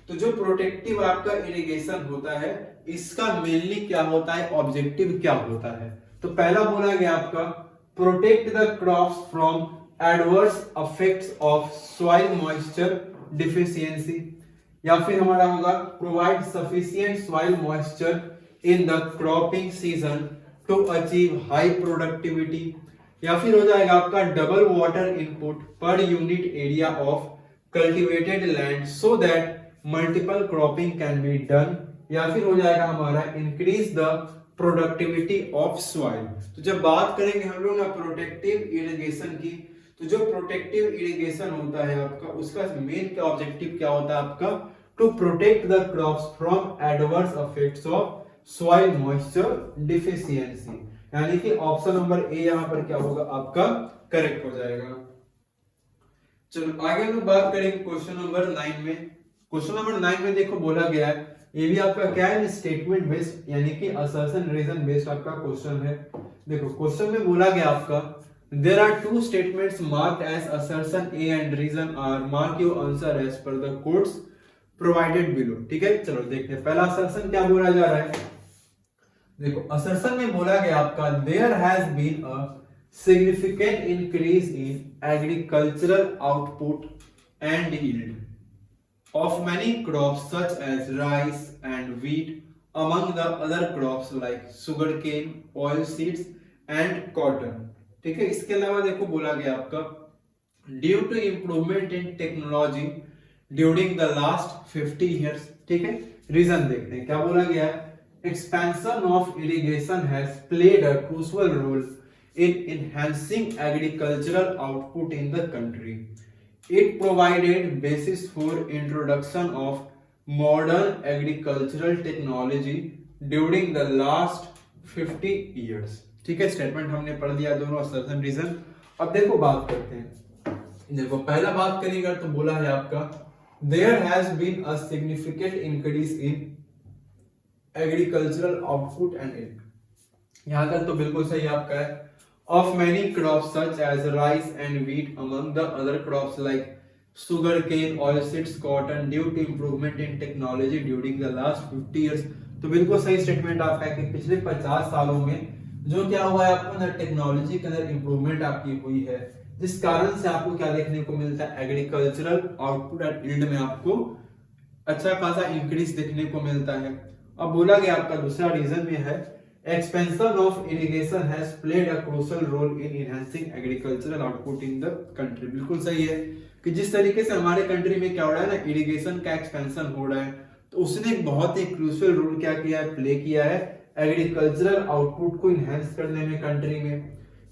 तो जो प्रोटेक्टिव आपका इरिगेशन होता है इसका मेनली क्या होता है, ऑब्जेक्टिव क्या होता है। तो पहला बोला गया आपका protect the crops from adverse effects of soil moisture deficiency, या फिर हमारा होगा provide sufficient soil moisture in the cropping season two achieve high productivity, या फिर हो जाएगा आपका double water input per unit area of cultivated land so that multiple cropping can be done, या फिर हो जाएगा हमारा increase the productivity of soil. तो जब बात करेंगे हम लोग ना प्रोटेक्टिव इरिगेशन की, तो जो प्रोटेक्टिव इरिगेशन होता है आपका उसका मेन क्या ऑब्जेक्टिव क्या होता है आपका, to protect the crops from adverse effects of soil moisture deficiency, यानी कि ऑप्शन नंबर ए यहाँ पर क्या होगा आपका करेक्ट हो जाएगा। चलो आगे हम लोग बात करेंगे क्वेश्चन नंबर 9 में। क्वेश्चन नंबर 9 में देखो बोला गया है, ये भी आपका क्या है, स्टेटमेंट बेस्ड यानी कि असर्शन रीजन बेस्ड आपका क्वेश्चन है। देखो क्वेश्चन में बोला गया आपका there are two statements marked as assertion A and reason R mark your answer as per the codes provided below. ठीक है, चलो देखते हैं पहला असर्शन क्या बोला जा रहा है। देखो असर्शन में बोला गया आपका there has been a significant increase in agricultural output and yield of many crops such as rice and wheat among the other crops like sugarcane, oilseeds and cotton। ठीक है, इसके अलावा देखो बोला गया आपका due to improvement in technology during the last 50 years। ठीक है, रीजन देखते हैं क्या बोला गया है। Expansion of irrigation has played a crucial role in enhancing agricultural output in the country. It provided basis for introduction of modern agricultural technology during the last 50 years। ठीक है, स्टेटमेंट हमने पढ़ दिया दोनों असर्शन रीजन। अब देखो बात करते हैं। देखो पहला बात करेंगे तो बोला है आपका there has been a significant increase in agricultural output and yield। यहां तक तो बिल्कुल सही आपका है। Of many crops such as rice and wheat among the other crops like sugarcane, oilseeds, cotton due to improvement in technology during the last 50 years। तो बिल्कुल सही स्टेटमेंट आपका है कि पिछले 50 सालों में जो क्या हुआ है आपको अंदर टेक्नोलॉजी के अंदर इंप्रूवमेंट आपकी हुई है, जिस कारण से आपको क्या देखने को मिलता है एग्रीकल्चरल आउटपुट एंड यील्ड में आपको अच्छा खासा इंक्रीज देखने को मिलता है। अब बोला गया आपका दूसरा रीजन में है expansion of irrigation has played a crucial role in enhancing agricultural output in the country। बिल्कुल सही है कि जिस तरीके से हमारे कंट्री में क्या हो रहा है ना, इरिगेशन का एक्सपेंशन हो रहा है, तो उसने एक बहुत ही क्रूशियल रोल क्या किया है, प्ले किया है एग्रीकल्चरल आउटपुट को इनहेंस करने में कंट्री में।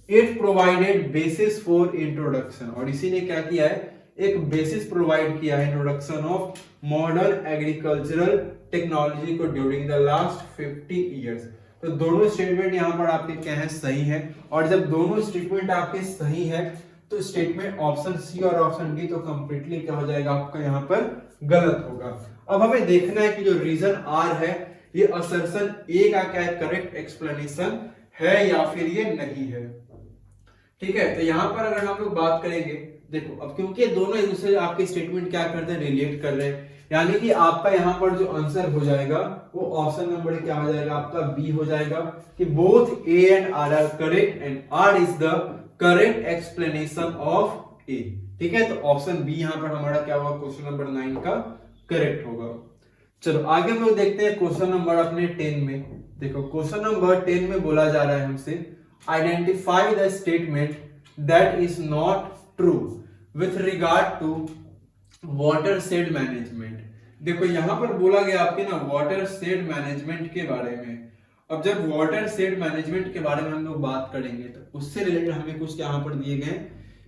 It provided basis for introduction, और इसी ने क्या किया है, एक बेसिस प्रोवाइड किया है introduction of modern agricultural technology को ड्यूरिंग द लास्ट 50 years। तो दोनों स्टेटमेंट यहाँ पर आपके क्या है, सही है। और जब दोनों स्टेटमेंट आपके सही है तो स्टेटमेंट ऑप्शन सी और ऑप्शन डी तो कंप्लीटली क्या हो जाएगा आपका यहाँ पर गलत होगा। अब हमें देखना है कि जो रीजन आर है ये असर्शन ए का क्या है, करेक्ट एक्सप्लेनेशन है या फिर ये नहीं है। ठीक है, तो यहाँ पर अगर हम लोग बात करेंगे, देखो अब क्योंकि दोनों एक दूसरे आपके स्टेटमेंट क्या करते हैं, रिलेट कर रहे हैं, यानी कि आपका यहाँ पर जो आंसर हो जाएगा वो ऑप्शन नंबर क्या हो जाएगा आपका बी हो जाएगा कि both A and R are correct and R is the correct explanation of A. ठीक है, तो ऑप्शन बी यहाँ पर हमारा क्या होगा, क्वेश्चन नंबर 9 का करेक्ट होगा। चलो आगे हम लोग देखते हैं क्वेश्चन नंबर अपने 10 में। देखो क्वेश्चन नंबर 10 में बोला जा रहा है हमसे identify the statement that is not true with regard to watershed management. देखो यहां पर बोला गया आपके ना वाटर शेड मैनेजमेंट के बारे में। अब जब वाटर शेड मैनेजमेंट के बारे में हम लोग बात करेंगे तो उससे रिलेटेड हमें कुछ यहाँ पर दिए गए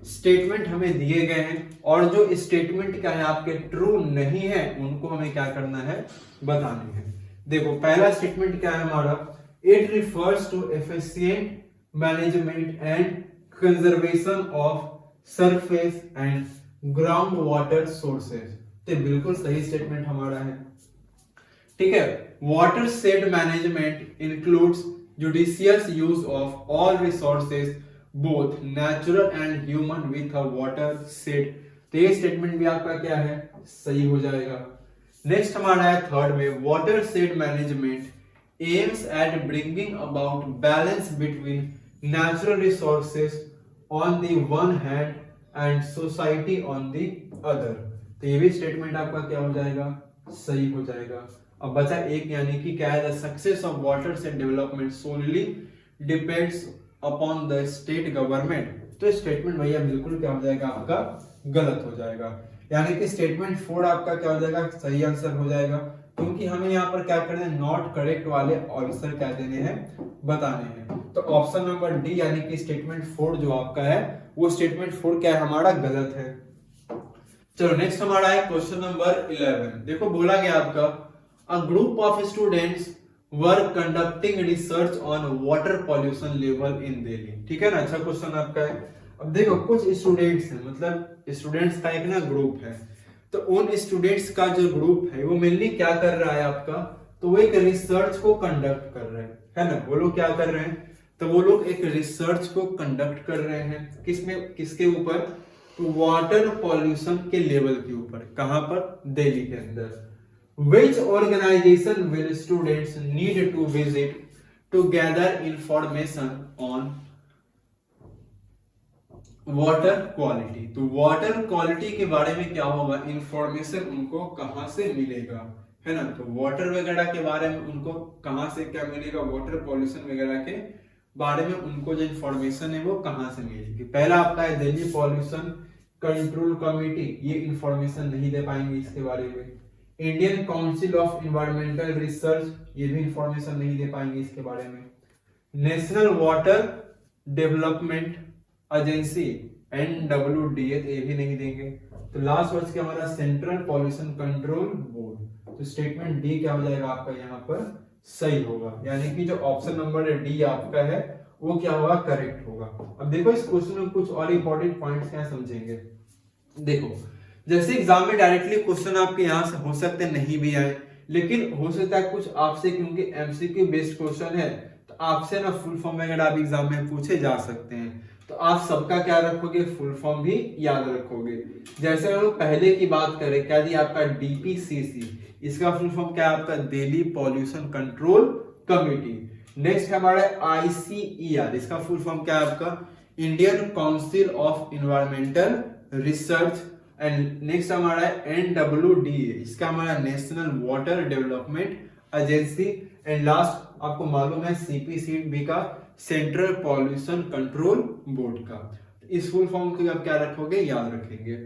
स्टेटमेंट हमें दिए गए हैं, और जो स्टेटमेंट क्या है आपके ट्रू नहीं है उनको हमें क्या करना है, बताने हैं। देखो पहला स्टेटमेंट क्या है हमारा, it refers to efficient management and conservation of surface and ground water sources. तो बिल्कुल सही स्टेटमेंट हमारा है। ठीक है, watershed management includes judicious use of all resources both natural and human with a watershed. तो ये statement भी आपका क्या है, सही हो जाएगा। नेक्स्ट हमारा है थर्ड में, water shade management aims at bringing about balance between natural resources on the one hand and society on the other. तो ये भी स्टेटमेंट आपका क्या हो जाएगा, सही हो जाएगा। अब बचा एक, यानी कि क्या है, the success of water shade development solely depends upon the state government. तो स्टेटमेंट भैया बिल्कुल क्या हो जाएगा आपका गलत हो जाएगा, यानी कि स्टेटमेंट 4 आपका क्या हो जाएगा, सही आंसर हो जाएगा, क्योंकि हमें यहाँ पर क्या करना है, नॉट करेक्ट वाले आंसर क्या देने हैं, बताने हैं। तो ऑप्शन नंबर डी यानी कि स्टेटमेंट 4 जो आपका है वो स्टेटमेंट 4 क्या है हमारा, गलत है। चलो नेक्स्ट हमारा है क्वेश्चन नंबर 11। देखो बोला गया आपका a group of students were conducting research on water pollution level in Delhi. ठीक है ना, अच्छा क्वेश्चन आपका है। अब देखो कुछ स्टूडेंट्स हैं, मतलब स्टूडेंट्स का एक ना ग्रुप है, तो उन स्टूडेंट्स का जो ग्रुप है वो मेनली क्या कर रहा है आपका, तो वो एक रिसर्च को कंडक्ट कर रहे हैं, है ना। वो लोग क्या कर रहे हैं, तो वो लोग एक रिसर्च को कंडक्ट कर रहे हैं, किसमें, किसके ऊपर, तो वाटर पॉल्यूशन के लेवल के ऊपर। कहां पर, दिल्ली के अंदर। Which organization will students need to visit to gather information on water quality. तो वाटर क्वालिटी के बारे में क्या होगा, इंफॉर्मेशन उनको कहां से मिलेगा, है ना। तो वाटर वगैरह के बारे में उनको कहां से क्या मिलेगा, वाटर पॉल्यूशन वगैरह के बारे में उनको जो इंफॉर्मेशन है वो कहां से मिलेगी। पहला आपका है दिल्ली पॉल्यूशन कंट्रोल कमेटी, ये इंफॉर्मेशन नहीं दे पाएंगे इसके बारे में। Indian council of environmental research, ये भी इंफॉर्मेशन नहीं दे पाएंगे इसके बारे में। National water development agency NWDA, ये भी नहीं देंगे। तो लास्ट वर्ष क्या हमारा सेंट्रल पॉल्यूशन कंट्रोल बोर्ड। तो स्टेटमेंट डी क्या हो जाएगा आपका यहाँ पर सही होगा, यानी कि जो ऑप्शन नंबर डी आपका है वो क्या होगा, करेक्ट होगा। अब देखो इस क्वेश्चन में कुछ और इंपॉर्टेंट पॉइंट्स क्या समझेंगे। देखो जैसे एग्जाम में डायरेक्टली क्वेश्चन आपके यहाँ से हो सकते नहीं भी आए, लेकिन हो सकता है कुछ आपसे, क्योंकि एमसीक्यू बेस्ड क्वेश्चन है तो आपसे ना फुल फॉर्म वगैरह आप एग्जाम में पूछे जा सकते हैं, तो आप सबका क्या रखोगे, फुल फॉर्म भी याद रखोगे। जैसे हम लोग पहले की बात करें, क्या जी आपका DPCC, इसका फुल फॉर्म क्या है आपका, Delhi pollution control committee. Next हमारा ICER, इसका फुल फॉर्म क्या है आपका, Indian council of environmental research. And next हमारा है NWDA, इसका हमारा national water development agency. And last आपको मालूम है CPCB का, सेंट्रल पॉल्यूशन कंट्रोल बोर्ड का। इस फुल फॉर्म को आप क्या रखोगे, याद रखेंगे।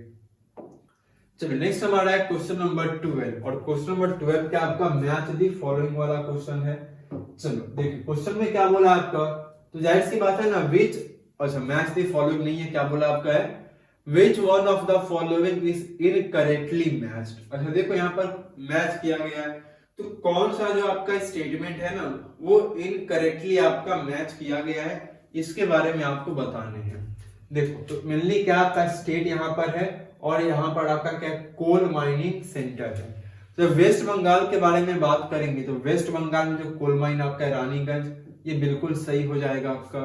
चलो नेक्स्ट हमारा है क्वेश्चन नंबर 12, और क्वेश्चन नंबर 12 क्या आपका मैच द फॉलोइंग वाला क्वेश्चन है। चलो देखिए क्वेश्चन में क्या बोला आपका, तो जाहिर सी बात है ना, विच, अच्छा मैच द फॉलोइंग नहीं है, क्या बोला आपका है, which one of the following is incorrectly matched. अच्छा देखो यहाँ पर मैच किया गया है, तो कौन सा जो आपका स्टेटमेंट है ना वो इनकरेक्टली आपका मैच किया गया है, इसके बारे में आपको बताने हैं। देखो तो मेनली क्या आपका स्टेट यहाँ पर है, और यहाँ पर आपका क्या कोल माइनिंग सेंटर है। तो वेस्ट बंगाल के बारे में बात करेंगे, तो वेस्ट बंगाल में जो कोल माइन आपका रानीगंज, ये बिल्कुल सही हो जाएगा आपका।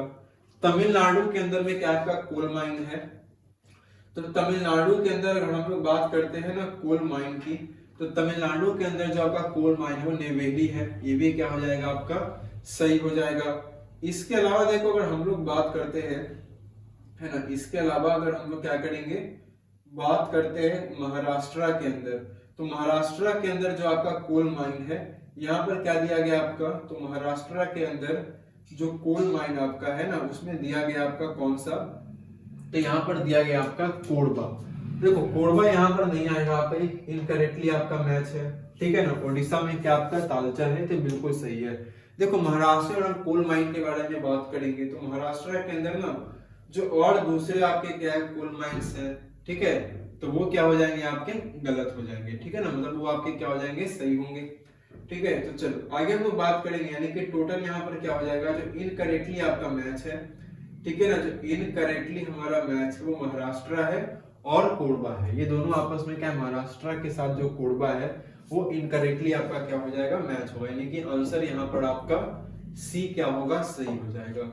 तमिलनाडु के अंदर में क्या आपका कोल माइन है, तो तमिलनाडु के अंदर अगर हम लोग बात करते हैं ना कोल माइन की, तो तमिलनाडु के अंदर जो आपका कोल माइन है वो नेवेली है, ये भी क्या हो जाएगा आपका सही हो जाएगा। इसके अलावा देखो अगर हम लोग बात करते हैं, है ना, इसके अलावा अगर हम लोग क्या करेंगे, बात करते हैं महाराष्ट्र के अंदर, तो महाराष्ट्र के अंदर जो आपका कोल माइन है, यहाँ पर क्या दिया गया आपका, तो महाराष्ट्र के अंदर जो कोल माइन आपका है ना उसमें दिया गया आपका कौन सा, तो यहाँ पर दिया गया आपका कोरबा। देखो कोरबा यहाँ पर नहीं आएगा आपका, इनकरेक्टली आपका मैच है, ठीक है ना। ओडिशा में क्या आपका तालचा है, तो बिल्कुल सही है। देखो महाराष्ट्र और हम कोल माइन के बारे में बात करेंगे, तो महाराष्ट्र के अंदर ना जो और दूसरे आपके क्या है कोल माइंस है, ठीक है, तो वो क्या हो जाएंगे आपके गलत हो जाएंगे, ठीक है ना, मतलब वो आपके क्या हो जाएंगे, सही होंगे, ठीक है। तो चलो आगे हम लोग बात करेंगे, यानी कि टोटल यहाँ पर क्या हो जाएगा, जो इनकरेक्टली आपका मैच है, ठीक है ना, जो इनकरेक्टली हमारा मैच है वो महाराष्ट्र है और कोरबा है, ये दोनों आपस में क्या है, महाराष्ट्र के साथ जो कोरबा है वो इनकरेक्टली आपका क्या हो जाएगा, मैच होगा, यानी कि आंसर यहाँ पर आपका सी क्या होगा, सही हो जाएगा।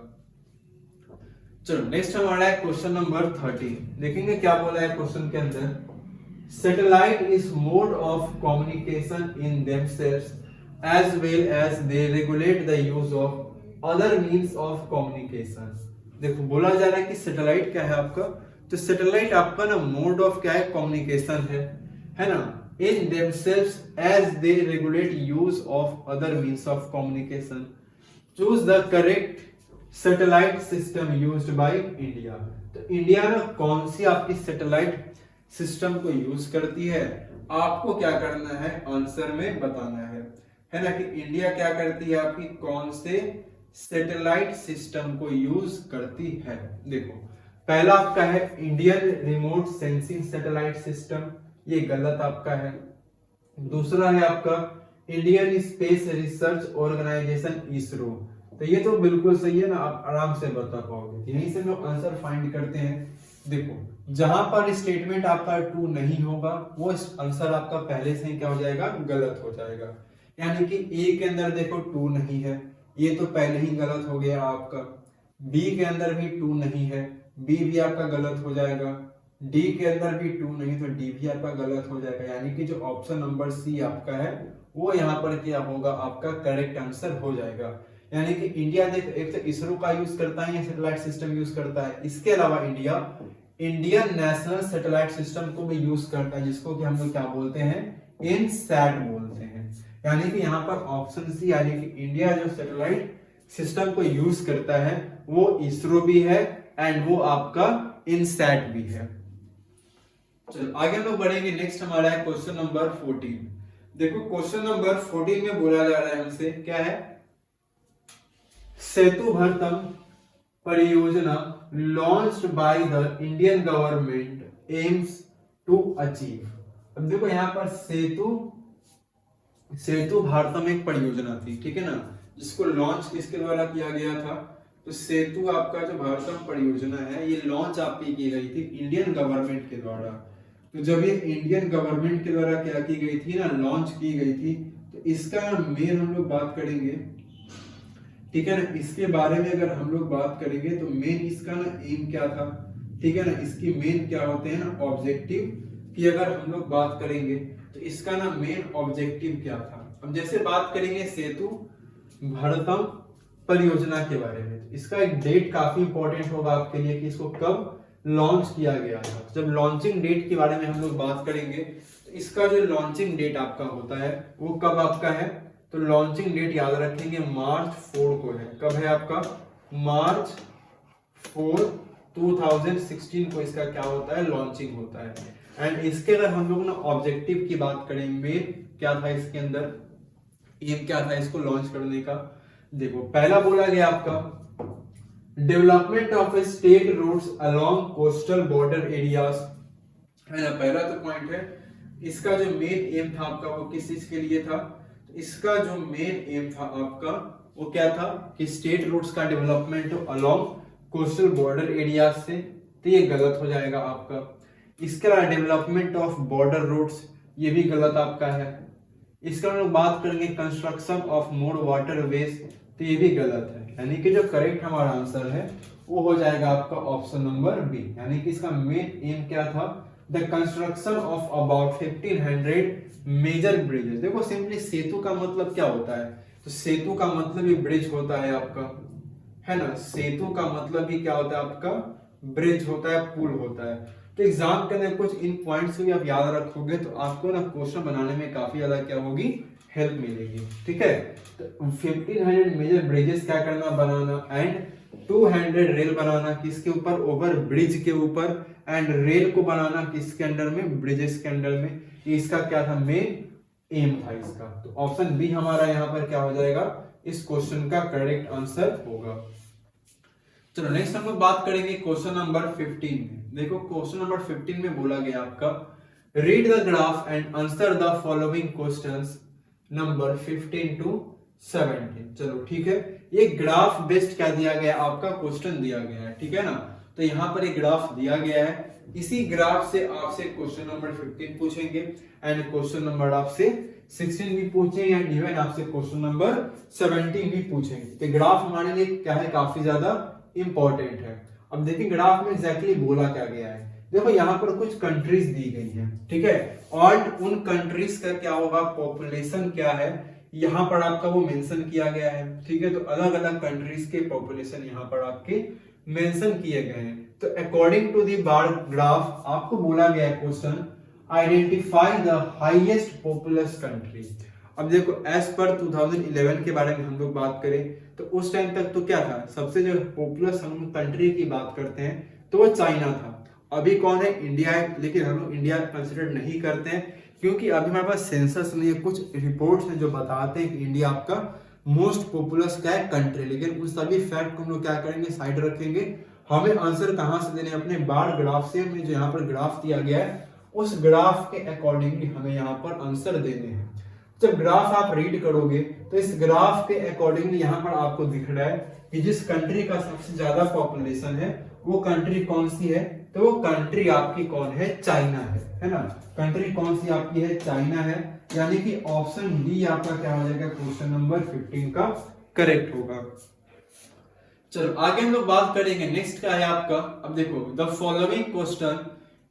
चलो नेक्स्ट हमारा है क्वेश्चन नंबर 30, देखेंगे क्या बोला है क्वेश्चन के अंदर। Satellite is mode of communication in themselves as well as they regulate the use of other means of communication. देखो बोला जा रहा है कि सैटेलाइट क्या है आपका, तो सैटेलाइट आपका ना मोड ऑफ क्या है, कम्युनिकेशन है ना, in themselves as they regulate use of other means of communication. Choose the correct satellite system used by India. तो इंडिया ना कौन सी आपकी सैटेलाइट सिस्टम को यूज करती है, आपको क्या करना है, आंसर में बताना है ना, कि इंडिया क्या करती है आपकी, कौन से सैटेलाइट सिस्टम को यूज करती है। देखो पहला आपका है Indian remote sensing satellite system, ये गलत आपका है। दूसरा है आपका Indian space research organisation ISRO. तो ये तो बिल्कुल सही है ना, आप आराम से बता पाओगे। यहीं से हम लोग आंसर फाइंड करते हैं। देखो जहां पर स्टेटमेंट आपका ट्रू नहीं होगा वो आंसर आपका पहले से ही क्या हो जाएगा, गलत हो जाएगा। यानी कि ए के अंदर देखो ट्रू नहीं है, ये तो पहले ही गलत हो गया आपका। बी के अंदर भी ट्रू नहीं है, बी भी आपका गलत हो जाएगा। डी के अंदर भी ट्रू नहीं, तो डी भी आपका गलत हो जाएगा। यानी कि जो ऑप्शन नंबर सी आपका है वो यहाँ पर क्या होगा, आपका करेक्ट आंसर हो जाएगा। यानी कि इंडिया देख एक तो इसरो का यूज करता है या सैटेलाइट सिस्टम यूज करता है, इसके अलावा India Indian national satellite system को भी यूज करता है, जिसको कि हम लोग क्या बोलते हैं, इनसैट बोलते हैं। यानी कि यहाँ पर ऑप्शन सी, यानी कि इंडिया जो सैटेलाइट सिस्टम को यूज करता है वो इसरो भी है एंड वो आपका इनसैट भी है। चलो आगे हम लोग बढ़ेंगे। नेक्स्ट हमारा है क्वेश्चन नंबर 14। देखो क्वेश्चन नंबर 14 में बोला जा रहा है हमसे क्या है, सेतु भारतम परियोजना launched by the Indian government aims to achieve. अब देखो यहाँ पर सेतु भारतम एक परियोजना थी, ठीक है ना, जिसको लॉन्च किसके द्वारा किया गया था, तो सेतु आपका जो भारतम परियोजना है ये लॉन्च आपकी की गई थी इंडियन गवर्नमेंट के द्वारा। तो जब ये इंडियन गवर्नमेंट के द्वारा क्या की गई थी ना, लॉन्च की गई थी, तो इसका मेन हम लोग बात करेंगे, ठीक है ना। इसके बारे में अगर हम लोग बात करेंगे तो मेन इसका ना एम क्या था, ठीक है ना, इसकी मेन क्या होते हैं ना ऑब्जेक्टिव की अगर हम लोग बात करेंगे तो इसका ना मेन ऑब्जेक्टिव क्या था। अब जैसे बात करेंगे सेतु भारतम परियोजना के बारे में, इसका एक डेट काफी इंपॉर्टेंट होगा आपके लिए कि इसको कब लॉन्च किया गया था। जब लॉन्चिंग डेट के बारे में हम लोग बात करेंगे तो इसका जो लॉन्चिंग डेट आपका होता है वो कब आपका है, तो लॉन्चिंग डेट याद रखेंगे मार्च 4 को है। कब है आपका, मार्च 4 2016 को इसका क्या होता है, लॉन्चिंग होता है। एंड इसके अगर हम लोग ना ऑब्जेक्टिव की बात करेंगे, क्या था इसके अंदर एम क्या था इसको लॉन्च करने का, देखो पहला बोला गया आपका development of state roads along coastal border areas, है ना, पहला तो पॉइंट है। इसका जो मेन एम था आपका वो किस चीज के लिए था, तो इसका जो मेन एम था आपका वो क्या था कि स्टेट रोड्स का development along coastal border areas से, तो ये गलत हो जाएगा आपका। इसके अलावा डेवलपमेंट ऑफ बॉर्डर रोड्स, ये भी गलत आपका है। इसका हम लोग बात करेंगे construction of more water veg, तो ये भी गलत है। यानी कि जो करेक्ट हमारा आंसर है वो हो जाएगा आपका ऑप्शन नंबर बी। यानी कि इसका मेन एम क्या था, the construction of about 1500 major bridges. देखो सिंपली सेतु का मतलब क्या होता है, तो सेतु का मतलब ही ब्रिज होता है आपका, है ना, सेतु का मतलब ही क्या होता है आपका, ब्रिज होता है, पुल होता है। तो एग्जाम के अंदर कुछ इन पॉइंट्स को भी आप याद रखोगे तो आपको ना क्वेश्चन बनाने में काफी ज्यादा क्या होगी, हेल्प मिलेगी, ठीक है। तो 1500 मेजर ब्रिजेस क्या करना, बनाना, एंड 200 रेल बनाना किसके ऊपर, ओवर ब्रिज के ऊपर, एंड रेल को बनाना किसके अंडर में, ब्रिजेस के अंडर में। इसका क्या था, मेन एम था इसका। तो ऑप्शन बी हमारा यहाँ पर क्या हो जाएगा, इस क्वेश्चन का करेक्ट आंसर होगा। चलो नेक्स्ट हम लोग बात करेंगे क्वेश्चन नंबर 15 में। देखो क्वेश्चन नंबर 15 में बोला गया आपका read the graph and answer the following questions number 15 to 17। चलो ठीक है, ये ग्राफ बेस्ड क्या दिया गया आपका, क्वेश्चन दिया गया है, ठीक है ना। तो यहाँ पर एक ग्राफ दिया गया है, इसी ग्राफ से आपसे क्वेश्चन नंबर 15 पूछेंगे एंड क्वेश्चन नंबर आपसे 16 भी पूछेंगे एंड इवन आपसे क्वेश्चन नंबर 17 भी पूछेंगे। तो ग्राफ हमारे लिए क्या है, काफी ज्यादा इंपॉर्टेंट है। अब देखिए ग्राफ में एग्जैक्टली बोला क्या गया है। देखो यहाँ पर कुछ कंट्रीज दी गई है, ठीक है, और उन कंट्रीज का क्या होगा, पॉपुलेशन क्या है, यहाँ पर आपका वो मेंशन किया गया है, ठीक है। तो अलग अलग कंट्रीज के पॉपुलेशन यहाँ पर आपके मेंशन किए गए हैं। तो according to the bar graph आपको बोला गया है question identify the highest populous country. अब देखो एज पर 2011 के बारे में हम लोग बात करें तो उस टाइम तक तो क्या था, सबसे जो पॉपुलस हम कंट्री की बात करते हैं तो वो चाइना था। अभी कौन है, इंडिया है, लेकिन हम लोग इंडिया कंसिडर नहीं करते हैं क्योंकि अभी हमारे पास सेंसस नहीं है। कुछ रिपोर्ट्स हैं जो बताते हैं कि इंडिया आपका मोस्ट पॉपुलस क्या है कंट्री, लेकिन उन सभी फैक्ट को हम लोग क्या करेंगे, साइड रखेंगे। हमें आंसर कहां से देने, अपने बार ग्राफ से, हमें जो यहाँ पर ग्राफ दिया गया है उस ग्राफ के अकॉर्डिंगली हमें यहाँ पर आंसर देने हैं। जब ग्राफ आप रीड करोगे तो इस ग्राफ के अकॉर्डिंगली यहाँ पर आपको दिख रहा है कि जिस कंट्री का सबसे ज्यादा पॉपुलेशन है वो कंट्री कौन सी है, तो वो कंट्री आपकी कौन है, चाइना है ना। कंट्री कौन सी आपकी है, चाइना है, यानी कि ऑप्शन डी आपका क्या हो जाएगा, क्वेश्चन नंबर 15 का करेक्ट होगा। चलो आगे हम लोग बात करेंगे, नेक्स्ट क्या है आपका, अब देखो the following question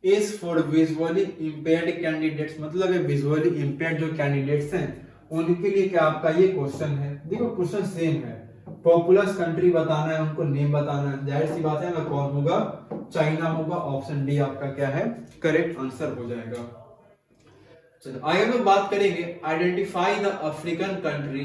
is for visually impaired candidates, मतलब ये विजुअली इंपेयर्ड जो कैंडिडेट्स हैं उनके लिए क्या आपका ये क्वेश्चन है। देखो क्वेश्चन सेम है, पॉपुलस कंट्री बताना है, उनको नेम बताना है, जाहिर सी बात है ना कौन होगा, चाइना होगा। ऑप्शन डी आपका क्या है, करेक्ट आंसर हो जाएगा। चलो आगे हम लोग बात करेंगे, identify the African country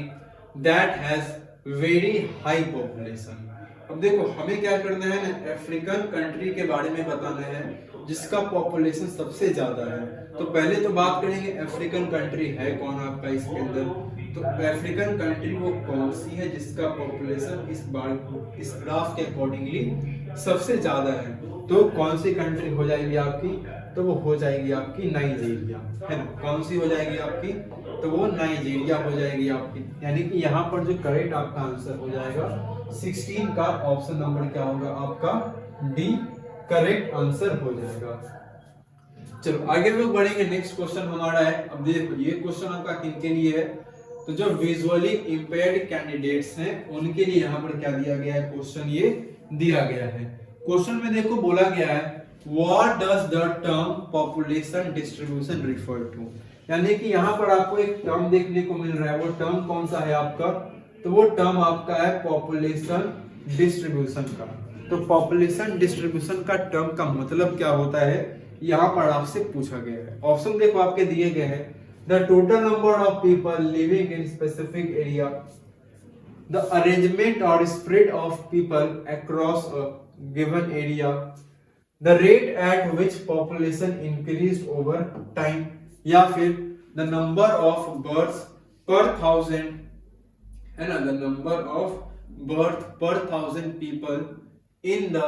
that has very high population. अब देखो हमें क्या करना है ना, अफ्रीकन कंट्री के बारे में बताना है जिसका पॉपुलेशन सबसे ज्यादा है। तो पहले तो बात करेंगे अफ्रीकन कंट्री है कौन आपका इसके अंदर, तो अफ्रीकन कंट्री वो कौन सी है जिसका पॉपुलेशन इस ग्राफ के अकॉर्डिंगली सबसे ज्यादा है। तो कौन सी कंट्री हो जाएगी आपकी, तो वो हो जाएगी आपकी नाइजीरिया, है ना। कौन सी हो जाएगी आपकी, तो वो नाइजीरिया हो जाएगी आपकी, यानी कि यहाँ पर जो करेक्ट आपका आंसर हो जाएगा 16 का ऑप्शन नंबर क्या होगा आपका, डी करेक्ट आंसर हो जाएगा। चलो आगे हम लोग बढ़ेंगे, नेक्स्ट क्वेश्चन हमारा है, अब देखो ये क्वेश्चन आपका किनके लिए है, तो जो विजुअली इंपेयर्ड कैंडिडेट्स हैं उनके लिए यहाँ पर क्या दिया गया है, क्वेश्चन ये दिया गया है। क्वेश्चन में देखो बोला गया है what does the term population distribution refer to, यानी कि यहाँ पर आपको एक टर्म देखने को मिल रहा है, वो टर्म कौन सा है आपका, तो वो टर्म आपका है पॉपुलेशन डिस्ट्रीब्यूशन का। तो पॉपुलेशन डिस्ट्रीब्यूशन का टर्म का मतलब क्या होता है, यहाँ पर आपसे पूछा गया है। ऑप्शन देखो आपके दिए गए हैं, the total number of people living in specific area, the arrangement और spread of people across a given area, the rate at which population increased over time, या फिर the number of births per thousand, है ना, the number of birth per thousand people in the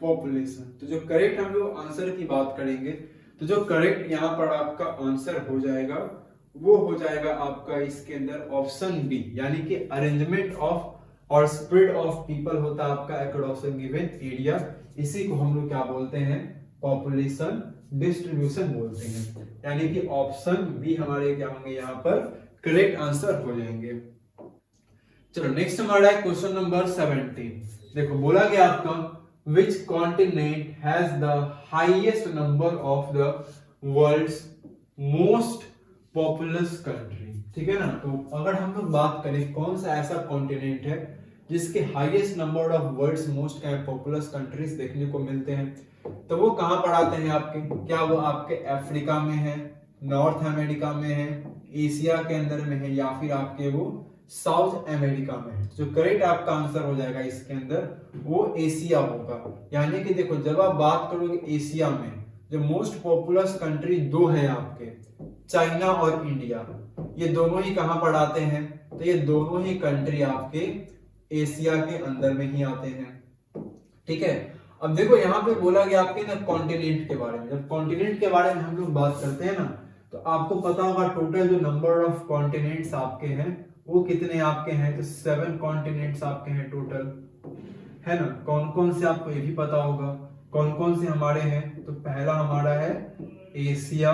population. तो जो correct हम लोग answer की बात करेंगे, तो जो करेक्ट यहाँ पर आपका आंसर हो जाएगा वो हो जाएगा आपका इसके अंदर ऑप्शन बी, यानी कि अरेंजमेंट ऑफ और स्प्रेड ऑफ पीपल होता है आपका अक्रॉस अ गिवन एरिया, इसी को हम लोग क्या बोलते हैं, पॉपुलेशन डिस्ट्रीब्यूशन बोलते हैं, यानी कि ऑप्शन बी हमारे क्या होंगे यहाँ पर करेक्ट आंसर हो जाएंगे। चलो नेक्स्ट हमारा है क्वेश्चन नंबर 17। देखो बोला गया आपका which continent has the highest number of the world's most populous country, ठीक है ना। तो अगर हम लोग बात करें कौन सा ऐसा कॉन्टिनेंट है जिसके highest number of world's most populous countries देखने को मिलते हैं, तो वो कहाँ पर आते हैं आपके, क्या वो आपके अफ्रीका में है, नॉर्थ अमेरिका में है, एशिया के अंदर में है, या फिर आपके वो साउथ अमेरिका में। जो करेक्ट आपका आंसर हो जाएगा इसके अंदर वो एशिया होगा। यानी कि देखो जब आप बात करोगे एशिया में जो मोस्ट पॉपुलस कंट्री दो है आपके, चाइना और इंडिया, ये दोनों ही कहां पर आते हैं, तो ये दोनों ही कंट्री आपके एशिया के अंदर में ही आते हैं, ठीक है। अब देखो यहाँ पे बोला गया आपके ना कॉन्टिनेंट के बारे में, जब कॉन्टिनेंट के बारे में हम लोग बात करते हैं ना, तो आपको पता होगा टोटल जो नंबर ऑफ कॉन्टिनेंट्स आपके हैं वो कितने आपके हैं, तो 7 कॉन्टिनेंट्स आपके हैं टोटल, है ना। कौन कौन से आपको ये भी पता होगा, कौन कौन से हमारे हैं, तो पहला हमारा है एशिया,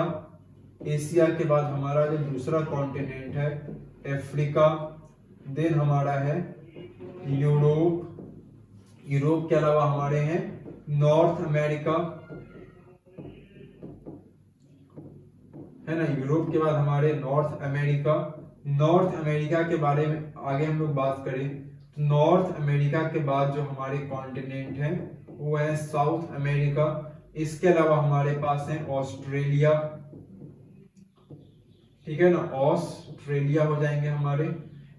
एशिया के बाद हमारा जो दूसरा कॉन्टिनेंट है अफ्रीका, देन हमारा है यूरोप, यूरोप के अलावा हमारे हैं नॉर्थ अमेरिका, है ना। यूरोप के बाद हमारे नॉर्थ अमेरिका, नॉर्थ अमेरिका के बारे में आगे हम लोग बात करें तो नॉर्थ अमेरिका के बाद जो हमारे कॉन्टिनेंट है वो है साउथ अमेरिका, इसके अलावा हमारे पास है ऑस्ट्रेलिया, ठीक है ना, ऑस्ट्रेलिया हो जाएंगे हमारे,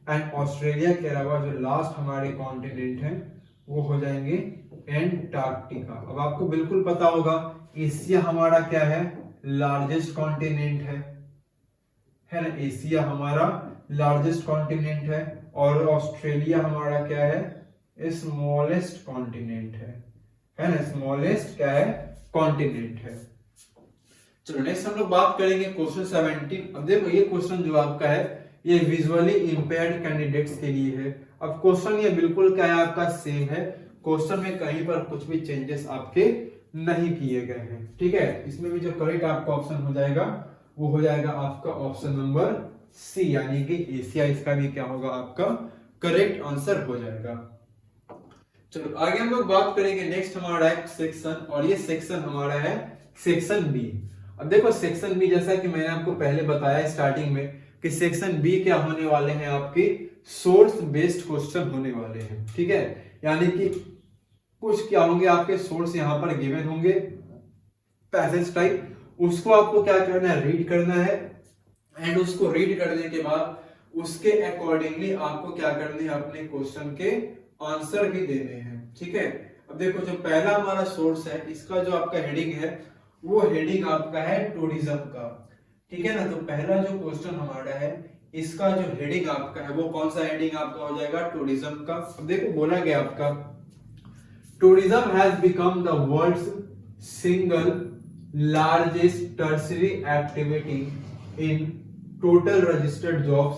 एंड ऑस्ट्रेलिया के अलावा जो लास्ट हमारे कॉन्टिनेंट है वो हो जाएंगे एंटार्क्टिका। अब आपको बिल्कुल पता होगा एशिया हमारा क्या है, लार्जेस्ट कॉन्टिनेंट है ना, एशिया हमारा लार्जेस्ट कॉन्टिनेंट है, और ऑस्ट्रेलिया हमारा क्या है, स्मॉलेस्ट कॉन्टिनेंट है ना, स्मॉलेस्ट क्या है, कॉन्टिनेंट है। चलो नेक्स्ट हम लोग बात करेंगे क्वेश्चन 17। अब देखो ये क्वेश्चन जो आपका है ये विजुअली इंपेयर्ड कैंडिडेट्स के लिए है। अब क्वेश्चन ये बिल्कुल क्या है आपका सेम है, क्वेश्चन में कहीं पर कुछ भी चेंजेस आपके नहीं किए गए हैं, ठीक है। इसमें भी जो करेक्ट आपका ऑप्शन हो जाएगा वो हो जाएगा आपका ऑप्शन नंबर सी, यानी कि एशिया इसका भी क्या होगा आपका करेक्ट आंसर हो जाएगा। चलो आगे हम लोग बात करेंगे, नेक्स्ट हमारा है सेक्शन, और ये सेक्शन हमारा है सेक्शन बी। अब देखो सेक्शन बी, जैसा कि मैंने आपको पहले बताया स्टार्टिंग में कि सेक्शन बी क्या होने वाले हैं, आपके सोर्स बेस्ड क्वेश्चन होने वाले हैं, ठीक है। यानी कि कुछ क्या होंगे आपके सोर्स यहाँ पर गिवन होंगे पैसेज टाइप, उसको आपको क्या करना है, रीड करना है, एंड उसको रीड करने के बाद उसके अकॉर्डिंगली आपको क्या करना है, अपने क्वेश्चन के आंसर भी देने हैं, ठीक है। अब देखो जो पहला हमारा सोर्स है, इसका जो आपका हेडिंग है वो हेडिंग आपका है टूरिज्म का, ठीक है ना। तो पहला जो क्वेश्चन हमारा है, इसका जो हेडिंग आपका है वो कौन सा हेडिंग आपका हो जाएगा, टूरिज्म का। अब देखो बोला गया आपका, tourism has become the world's single largest tertiary activity in total registered jobs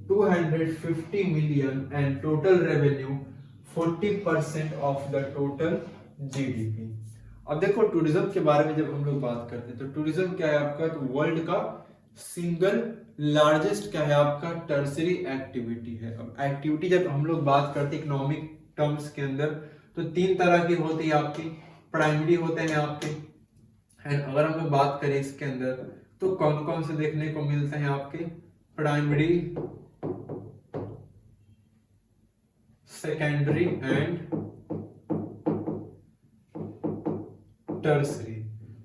250 million and total revenue 40% of the total GDP। अब देखो टूरिज्म के बारे में जब हम लोग बात करते हैं तो टूरिज्म क्या है आपका, तो वर्ल्ड का सिंगल लार्जेस्ट क्या है आपका टर्शियरी एक्टिविटी है। अब एक्टिविटी जब हम लोग बात करते हैं इकोनॉमिक टर्म्स के अंदर तो तीन तरह की होती है आपकी, प्राइमरी होते हैं आपके, एंड अगर हम लोग बात करें इसके अंदर तो कौन कौन से देखने को मिलते हैं आपके, प्राइमरी, सेकेंडरी एंड टर्सरी।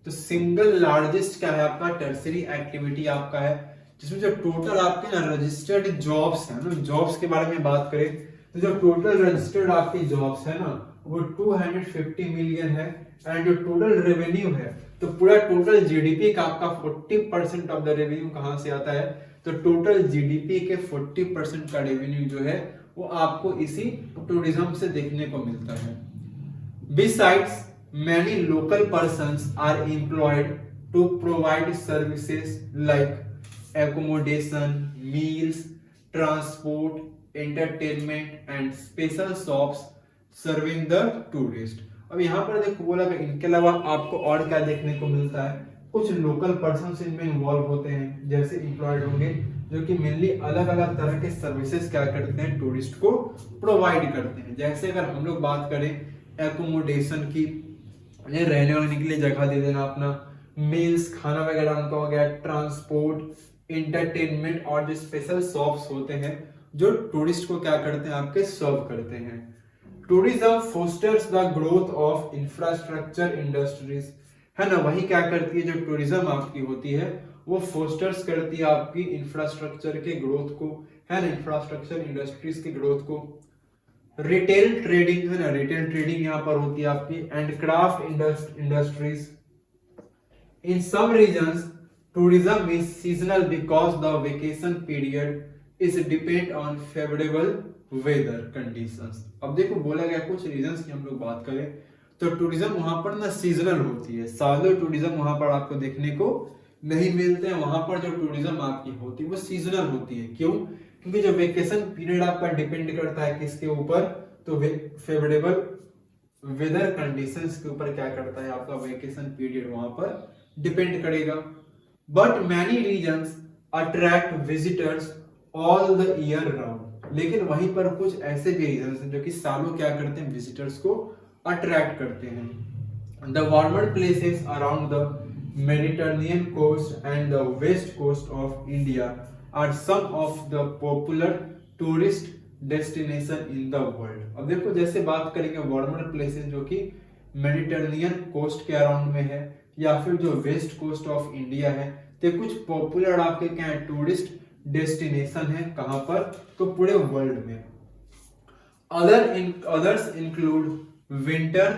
तो सिंगल लार्जेस्ट क्या है आपका टर्सरी एक्टिविटी आपका है, जिसमें जो टोटल आपके ना रजिस्टर्ड जॉब्स है ना, जॉब्स के बारे में बात करें तो जो टोटल रजिस्टर्ड आपकी जॉब्स है ना वो 250 मिलियन है, एंड जो टोटल रेवेन्यू है तो पूरा टोटल जीडीपी का आपका 40% ऑफ द रेवेन्यू कहां से आता है, तो टोटल जीडीपी के 40% का रेवेन्यू जो है वो आपको इसी टूरिज्म से देखने को मिलता है। Besides, many local persons are employed to provide services like accommodation, meals, transport, entertainment and special shops serving the tourist। अब यहाँ पर देखो बोला कि इनके अलावा आपको और क्या देखने को मिलता है, कुछ लोकल पर्सन इनमें इन्वॉल्व होते हैं, जैसे एम्प्लॉयड होंगे जो कि मेनली अलग अलग तरह के सर्विसेज क्या करते हैं, टूरिस्ट को प्रोवाइड करते हैं। जैसे अगर हम लोग बात करें एकोमोडेशन की, रहने वाने के लिए जगह दे देना अपना, मील्स खाना वगैरह उनका हो गया, ट्रांसपोर्ट, एंटरटेनमेंट, और जो स्पेशल शॉप्स होते हैं जो टूरिस्ट को क्या करते हैं आपके सर्व करते हैं। Tourism fosters the growth of infrastructure industries, है ना, वही क्या करती है, जो टूरिज्म आपकी होती है वो फोस्टर्स करती है आपकी इंफ्रास्ट्रक्चर के ग्रोथ को, है ना, इंफ्रास्ट्रक्चर इंडस्ट्रीज के ग्रोथ को। रिटेल ट्रेडिंग, है ना, रिटेल ट्रेडिंग यहाँ पर होती है आपकी, and craft industries. In some regions tourism is seasonal because the vacation period is depend on favourable weather conditions. अब देखो बोला गया कुछ रीजंस की हम लोग बात करें तो टूरिज्म वहां पर ना सीजनल होती है, सालों टूरिज्म वहां पर आपको देखने को नहीं मिलते हैं। वहां पर जो टूरिज्म आपकी होती है वो सीजनल होती है, क्यों, क्योंकि जो वेकेशन पीरियड आपका डिपेंड करता है किसके ऊपर, तो फेवरेबल वेदर कंडीशंस के ऊपर क्या करता है आपका वेकेशन पीरियड वहां पर डिपेंड करेगा। But many reasons attract visitors all the year round, लेकिन वहीं पर कुछ ऐसे भी रीजन्स हैं जो कि सालों क्या करते हैं, विजिटर्स को अट्रैक्ट करते हैं। The warmer places around the Mediterranean coast and the west coast of India are some of the popular tourist destination in the world. अब देखो जैसे बात करेंगे वार्मर प्लेसेस जो कि मेडिटरेनियन कोस्ट के अराउंड में है या फिर जो वेस्ट कोस्ट ऑफ इंडिया है, तो कुछ पॉपुलर आपके क्या है टूरिस्ट डेस्टिनेशन है, कहां पर, तो पूरे वर्ल्ड में। अदर्स इंक्लूड विंटर,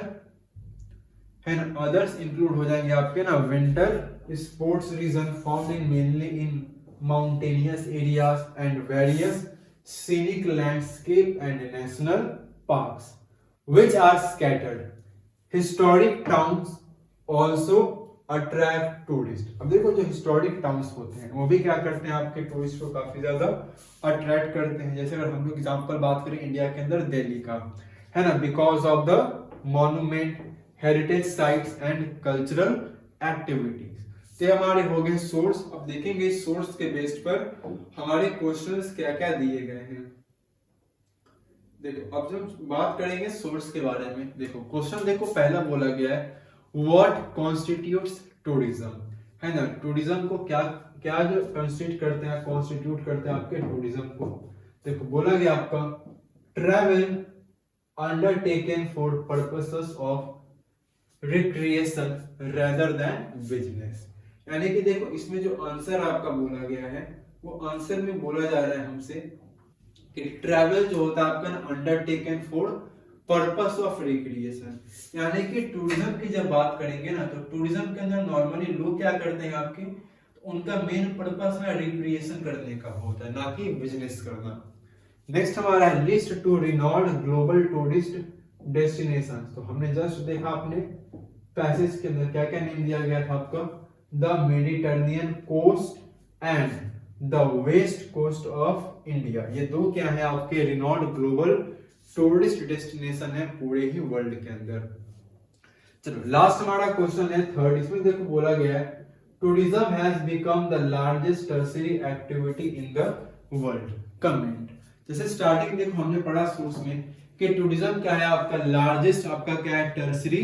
है ना, अदर्स इंक्लूड हो जाएंगे आपके ना winter sports region found in mainly in mountainous areas and various scenic landscape and national parks which are scattered. Historic towns also attract tourist. अब देखो जो हिस्टोरिक टाउन्स होते हैं वो भी क्या करते हैं, आपके टूरिस्ट को काफी ज्यादा अट्रैक्ट करते हैं। जैसे अगर हम लोग एग्जांपल बात करें इंडिया के अंदर दिल्ली का, है ना, because of the monument, heritage sites and cultural activities. तो हमारे हो गए सोर्स। अब देखेंगे इस सोर्स के बेस पर हमारे क्वेश्चंस क्या क्या दिए गए हैं। देखो अब जब बात करेंगे सोर्स के बारे में, देखो क्वेश्चन देखो पहला बोला गया है व्हाट कॉन्स्टिट्यूट्स टूरिज्म, है ना, टूरिज्म को क्या क्या जो कॉन्स्टिट्यूट करते हैं, कॉन्स्टिट्यूट करते हैं आपके टूरिज्म को। देखो बोला गया आपका travel undertaken for purposes of recreation rather than business. यानी कि देखो इसमें जो आंसर आपका बोला गया है वो आंसर में बोला जा रहा है हमसे कि ट्रैवल जो होता है आपका undertaken for purpose of recreation. यानी कि टूरिज्म की जब बात करेंगे ना तो टूरिज्म के अंदर नॉर्मली लोग क्या करते हैं आपके, तो उनका मेन पर्पस है रिक्रिएशन करने का होता है, ना कि बिजनेस करना। नेक्स्ट हमारा है list two renowned global tourist destination. तो हमने जस्ट देखा अपने पैसेज के अंदर क्या क्या नेम दिया गया था आपका, the Mediterranean coast and the west coast of India. ये दो क्या है आपके रिनॉल्ड ग्लोबल टूरिस्ट डेस्टिनेशन है पूरे ही वर्ल्ड के अंदर। चलो लास्ट हमारा क्वेश्चन है थर्ड। इसमें देखो बोला गया है tourism has become the largest tertiary activity in the world, comment. जैसे स्टार्टिंग देखो हमने पढ़ा सोर्स में कि टूरिज्म क्या है आपका लार्जेस्ट, आपका क्या है टर्शियरी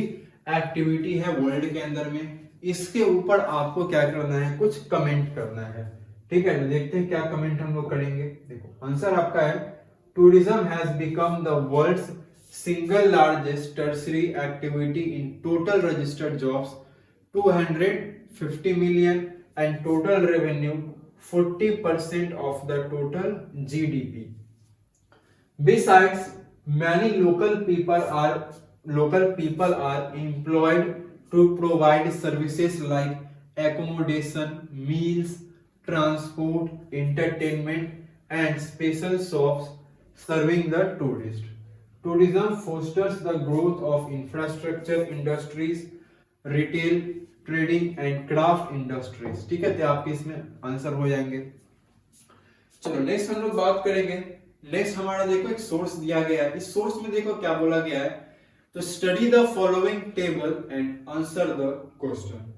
एक्टिविटी है वर्ल्ड के अंदर में। इसके ऊपर आपको क्या करना है, कुछ कमेंट करना है, ठीक है। तो देखते हैं क्या कमेंट हम लोग करेंगे। देखो आंसर आपका है tourism has become the world's single largest tertiary activity in total registered jobs 250 million and total revenue 40% of the total GDP. Besides, many local people are employed to provide services like accommodation, meals, transport, entertainment, and special shops serving the tourist. Tourism fosters the growth of infrastructure industries, retail, trading and craft industries, ठीक है। तो आपके इसमें answer हो जाएंगे। चलो next हम लोग बात करेंगे। नेक्स्ट हमारा देखो एक सोर्स दिया गया है। इस सोर्स में देखो क्या बोला गया है, तो study the following table and answer the question.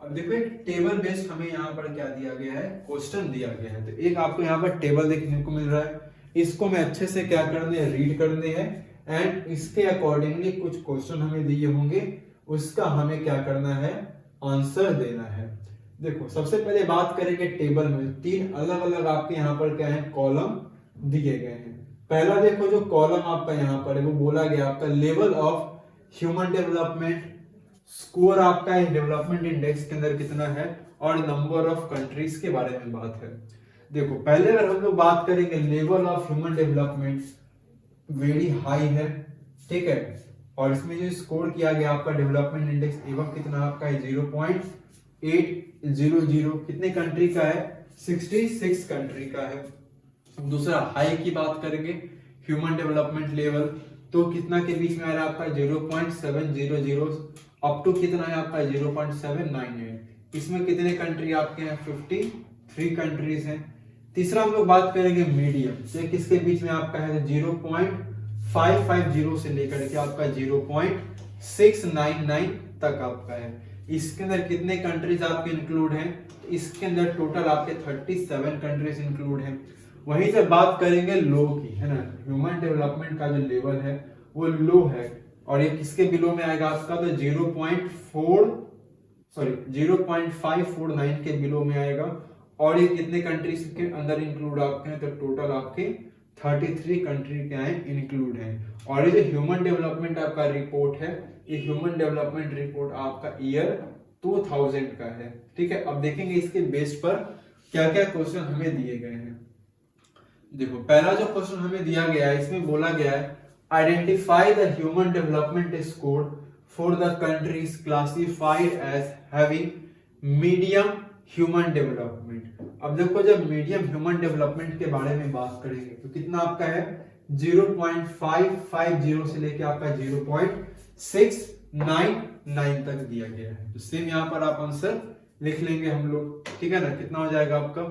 अब देखो एक टेबल बेस्ड हमें यहाँ पर क्या दिया गया है, क्वेश्चन दिया गया है। तो एक आपको यहाँ पर टेबल देखने को मिल रहा है, इसको मैं अच्छे से क्या करने हैं, रीड करने हैं एंड इसके अकॉर्डिंगली कुछ क्वेश्चन हमें दिए होंगे, उसका हमें क्या करना है, आंसर देना है। देखो सबसे पहले बात करेंगे टेबल में, तीन अलग अलग आपके यहाँ पर क्या है कॉलम दिए गए हैं। पहला देखो जो कॉलम आपका यहाँ पर है वो बोला गया आपका level of human development, score आपका है डेवलपमेंट इंडेक्स के अंदर कितना है, और नंबर ऑफ कंट्रीज के बारे में बात है। देखो पहले अगर हम लोग बात करेंगे level of human development very high है, ठीक है, और इसमें जो स्कोर किया गया आपका डेवलपमेंट इंडेक्स एवं कितना आपका है 0.800, कितने कंट्री का है, 66 कंट्री का है। दूसरा हाई की बात करेंगे ह्यूमन डेवलपमेंट लेवल, तो कितना के बीच में आ रहा है आपका 0.700 अप टू कितना है आपका 0.798। इसमें कितने कंट्री आपके हैं, 53 कंट्रीज हैं। तीसरा हम लोग बात करेंगे मीडियम, तो किसके बीच में आपका है 0.550 से लेकर के आपका 0.699 तक आपका है। इसके अंदर कितने कंट्रीज आपके इंक्लूड हैं, इसके अंदर टोटल आपके 37 कंट्रीज इंक्लूड हैं। वहीं जब बात करेंगे लो की, है ना, ह्यूमन डेवलपमेंट का जो लेवल है वो लो है, और ये किसके बिलो में आएगा आपका, तो 0.549 के बिलो में आएगा। और ये कितने कंट्रीज के अंदर इंक्लूड आपके हैं, तो टोटल आपके 33 कंट्री क्या है इंक्लूड है। और ये जो ह्यूमन डेवलपमेंट आपका रिपोर्ट है, ये ह्यूमन डेवलपमेंट रिपोर्ट आपका ईयर 2000 का है, ठीक है। अब देखेंगे इसके बेस पर क्या क्या क्वेश्चन हमें दिए गए हैं। देखो पहला जो क्वेश्चन हमें दिया गया है, इसमें बोला गया है identify the human development score for the countries classified as having medium human development. अब देखो जब मीडियम ह्यूमन डेवलपमेंट के बारे में बात करेंगे तो कितना आपका है 0.550 से लेके आपका 0.699 तक दिया गया है। तो सेम यहाँ पर आप आंसर लिख लेंगे हम लोग, ठीक है ना। कितना हो जाएगा आपका,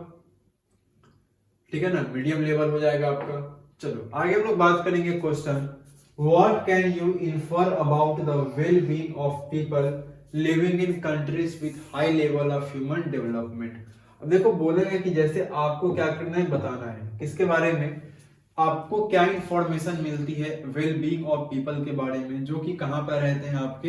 ठीक है ना, मीडियम लेवल हो जाएगा आपका। चलो आगे हम लोग बात करेंगे question, what can you infer about the well being of people living in countries with high level of human development. अब देखो बोलेंगे कि जैसे आपको क्या करना है, बताना है किसके बारे में, आपको क्या इंफॉर्मेशन मिलती है वेल बीइंग ऑफ पीपल के बारे में, जो कि कहां पर रहते हैं, आपके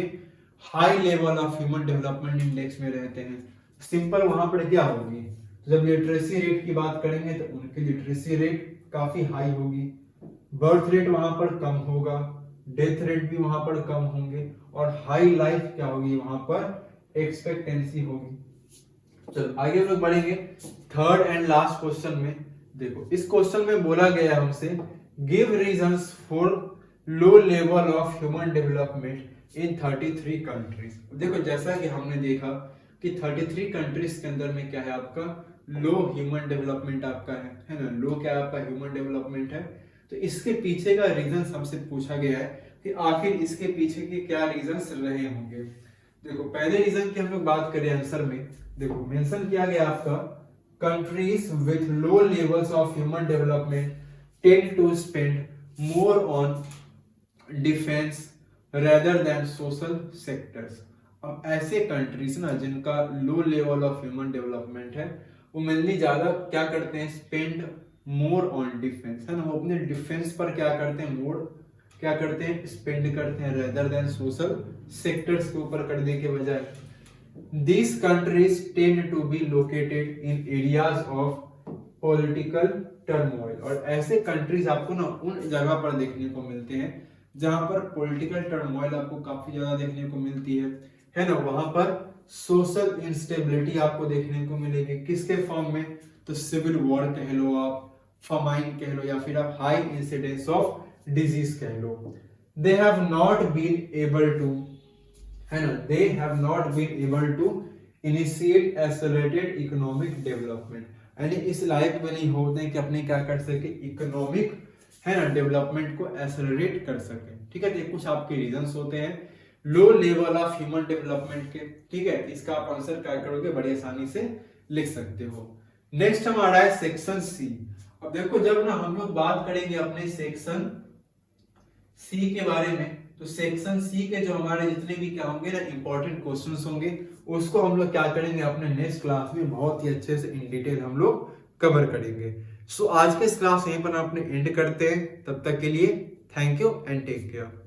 high level of human development index में रहते हैं। सिंपल वहां पर क्या होगी, जब लिटरेसी रेट की बात करेंगे तो उनकी लिटरेसी रेट काफी हाई होगी, बर्थ रेट वहां पर कम होगा, डेथ रेट भी वहां पर कम होंगे, और हाई लाइफ क्या होगी वहां पर, एक्सपेक्टेंसी होगी। चलो आगे हम लोग बढ़ेंगे थर्ड एंड लास्ट क्वेश्चन में। देखो इस क्वेश्चन में बोला गया हमसे, give reasons for low level of human development in 33 countries. देखो जैसा कि हमने देखा कि 33 कंट्रीज के अंदर में क्या है, आपका लो ह्यूमन डेवलपमेंट आपका है ना, लो क्या आपका ह्यूमन डेवलपमेंट है। तो इसके पीछे का रीजन हमसे पूछा गया है कि आखिर इसके पीछे के क्या रीजंस रहे होंगे। देखो पहले रीजन की हम लोग बात करें आंसर में, देखो मेंशन किया गया आपका, countries with low levels of human development tend to spend more on defence rather than social sectors. अब ऐसे कंट्रीज ना जिनका low level of human development है, वो मेनली ज्यादा क्या करते हैं, स्पेंड मोर ऑन डिफेंस, है ना, वो अपने डिफेंस पर क्या करते हैं, मोर क्या करते हैं, स्पेंड करते हैं, रेदर देन सोशल सेक्टर्स के ऊपर करने के बजाय। These countries tend to be located in areas of political turmoil। और ऐसे कंट्रीज आपको ना उन जगह पर देखने को मिलते हैं जहां पर पॉलिटिकल टर्मोइल आपको काफी ज्यादा देखने को मिलती है ना, वहां पर सोशल इंस्टेबिलिटी आपको देखने को मिलेगी, किसके फॉर्म में, तो सिविल वॉर कह लो आप, फमाइन कह लो, या फिर आप हाई इंसिडेंस ऑफ डिजीज कह लो। They have not been able to, है ना, they have not been able to initiate accelerated economic development, यानी इस लायक में नहीं होते हैं कि अपने क्या कर सके, इकोनॉमिक, है ना, डेवलपमेंट को एक्सेलरेट कर सके। ठीक है, तो ये कुछ आपके रीजंस होते हैं लो लेवल ऑफ ह्यूमन डेवलपमेंट के। ठीक है, इसका आप आंसर क्या करोगे, बड़ी आसानी से लिख सकते हो। नेक्स्ट हमारा है सेक्शन सी। अब देखो जब ना हम लोग बात करेंगे अपने सेक्शन सी के बारे में, तो सेक्शन सी के जो हमारे जितने भी क्या होंगे ना इंपॉर्टेंट क्वेश्चंस होंगे, उसको हम लोग क्या करेंगे अपने नेक्स्ट क्लास में बहुत ही अच्छे से इन डिटेल हम लोग कवर करेंगे। सो आज के इस क्लास यहीं पर अपने एंड करते हैं, तब तक के लिए thank you and take care.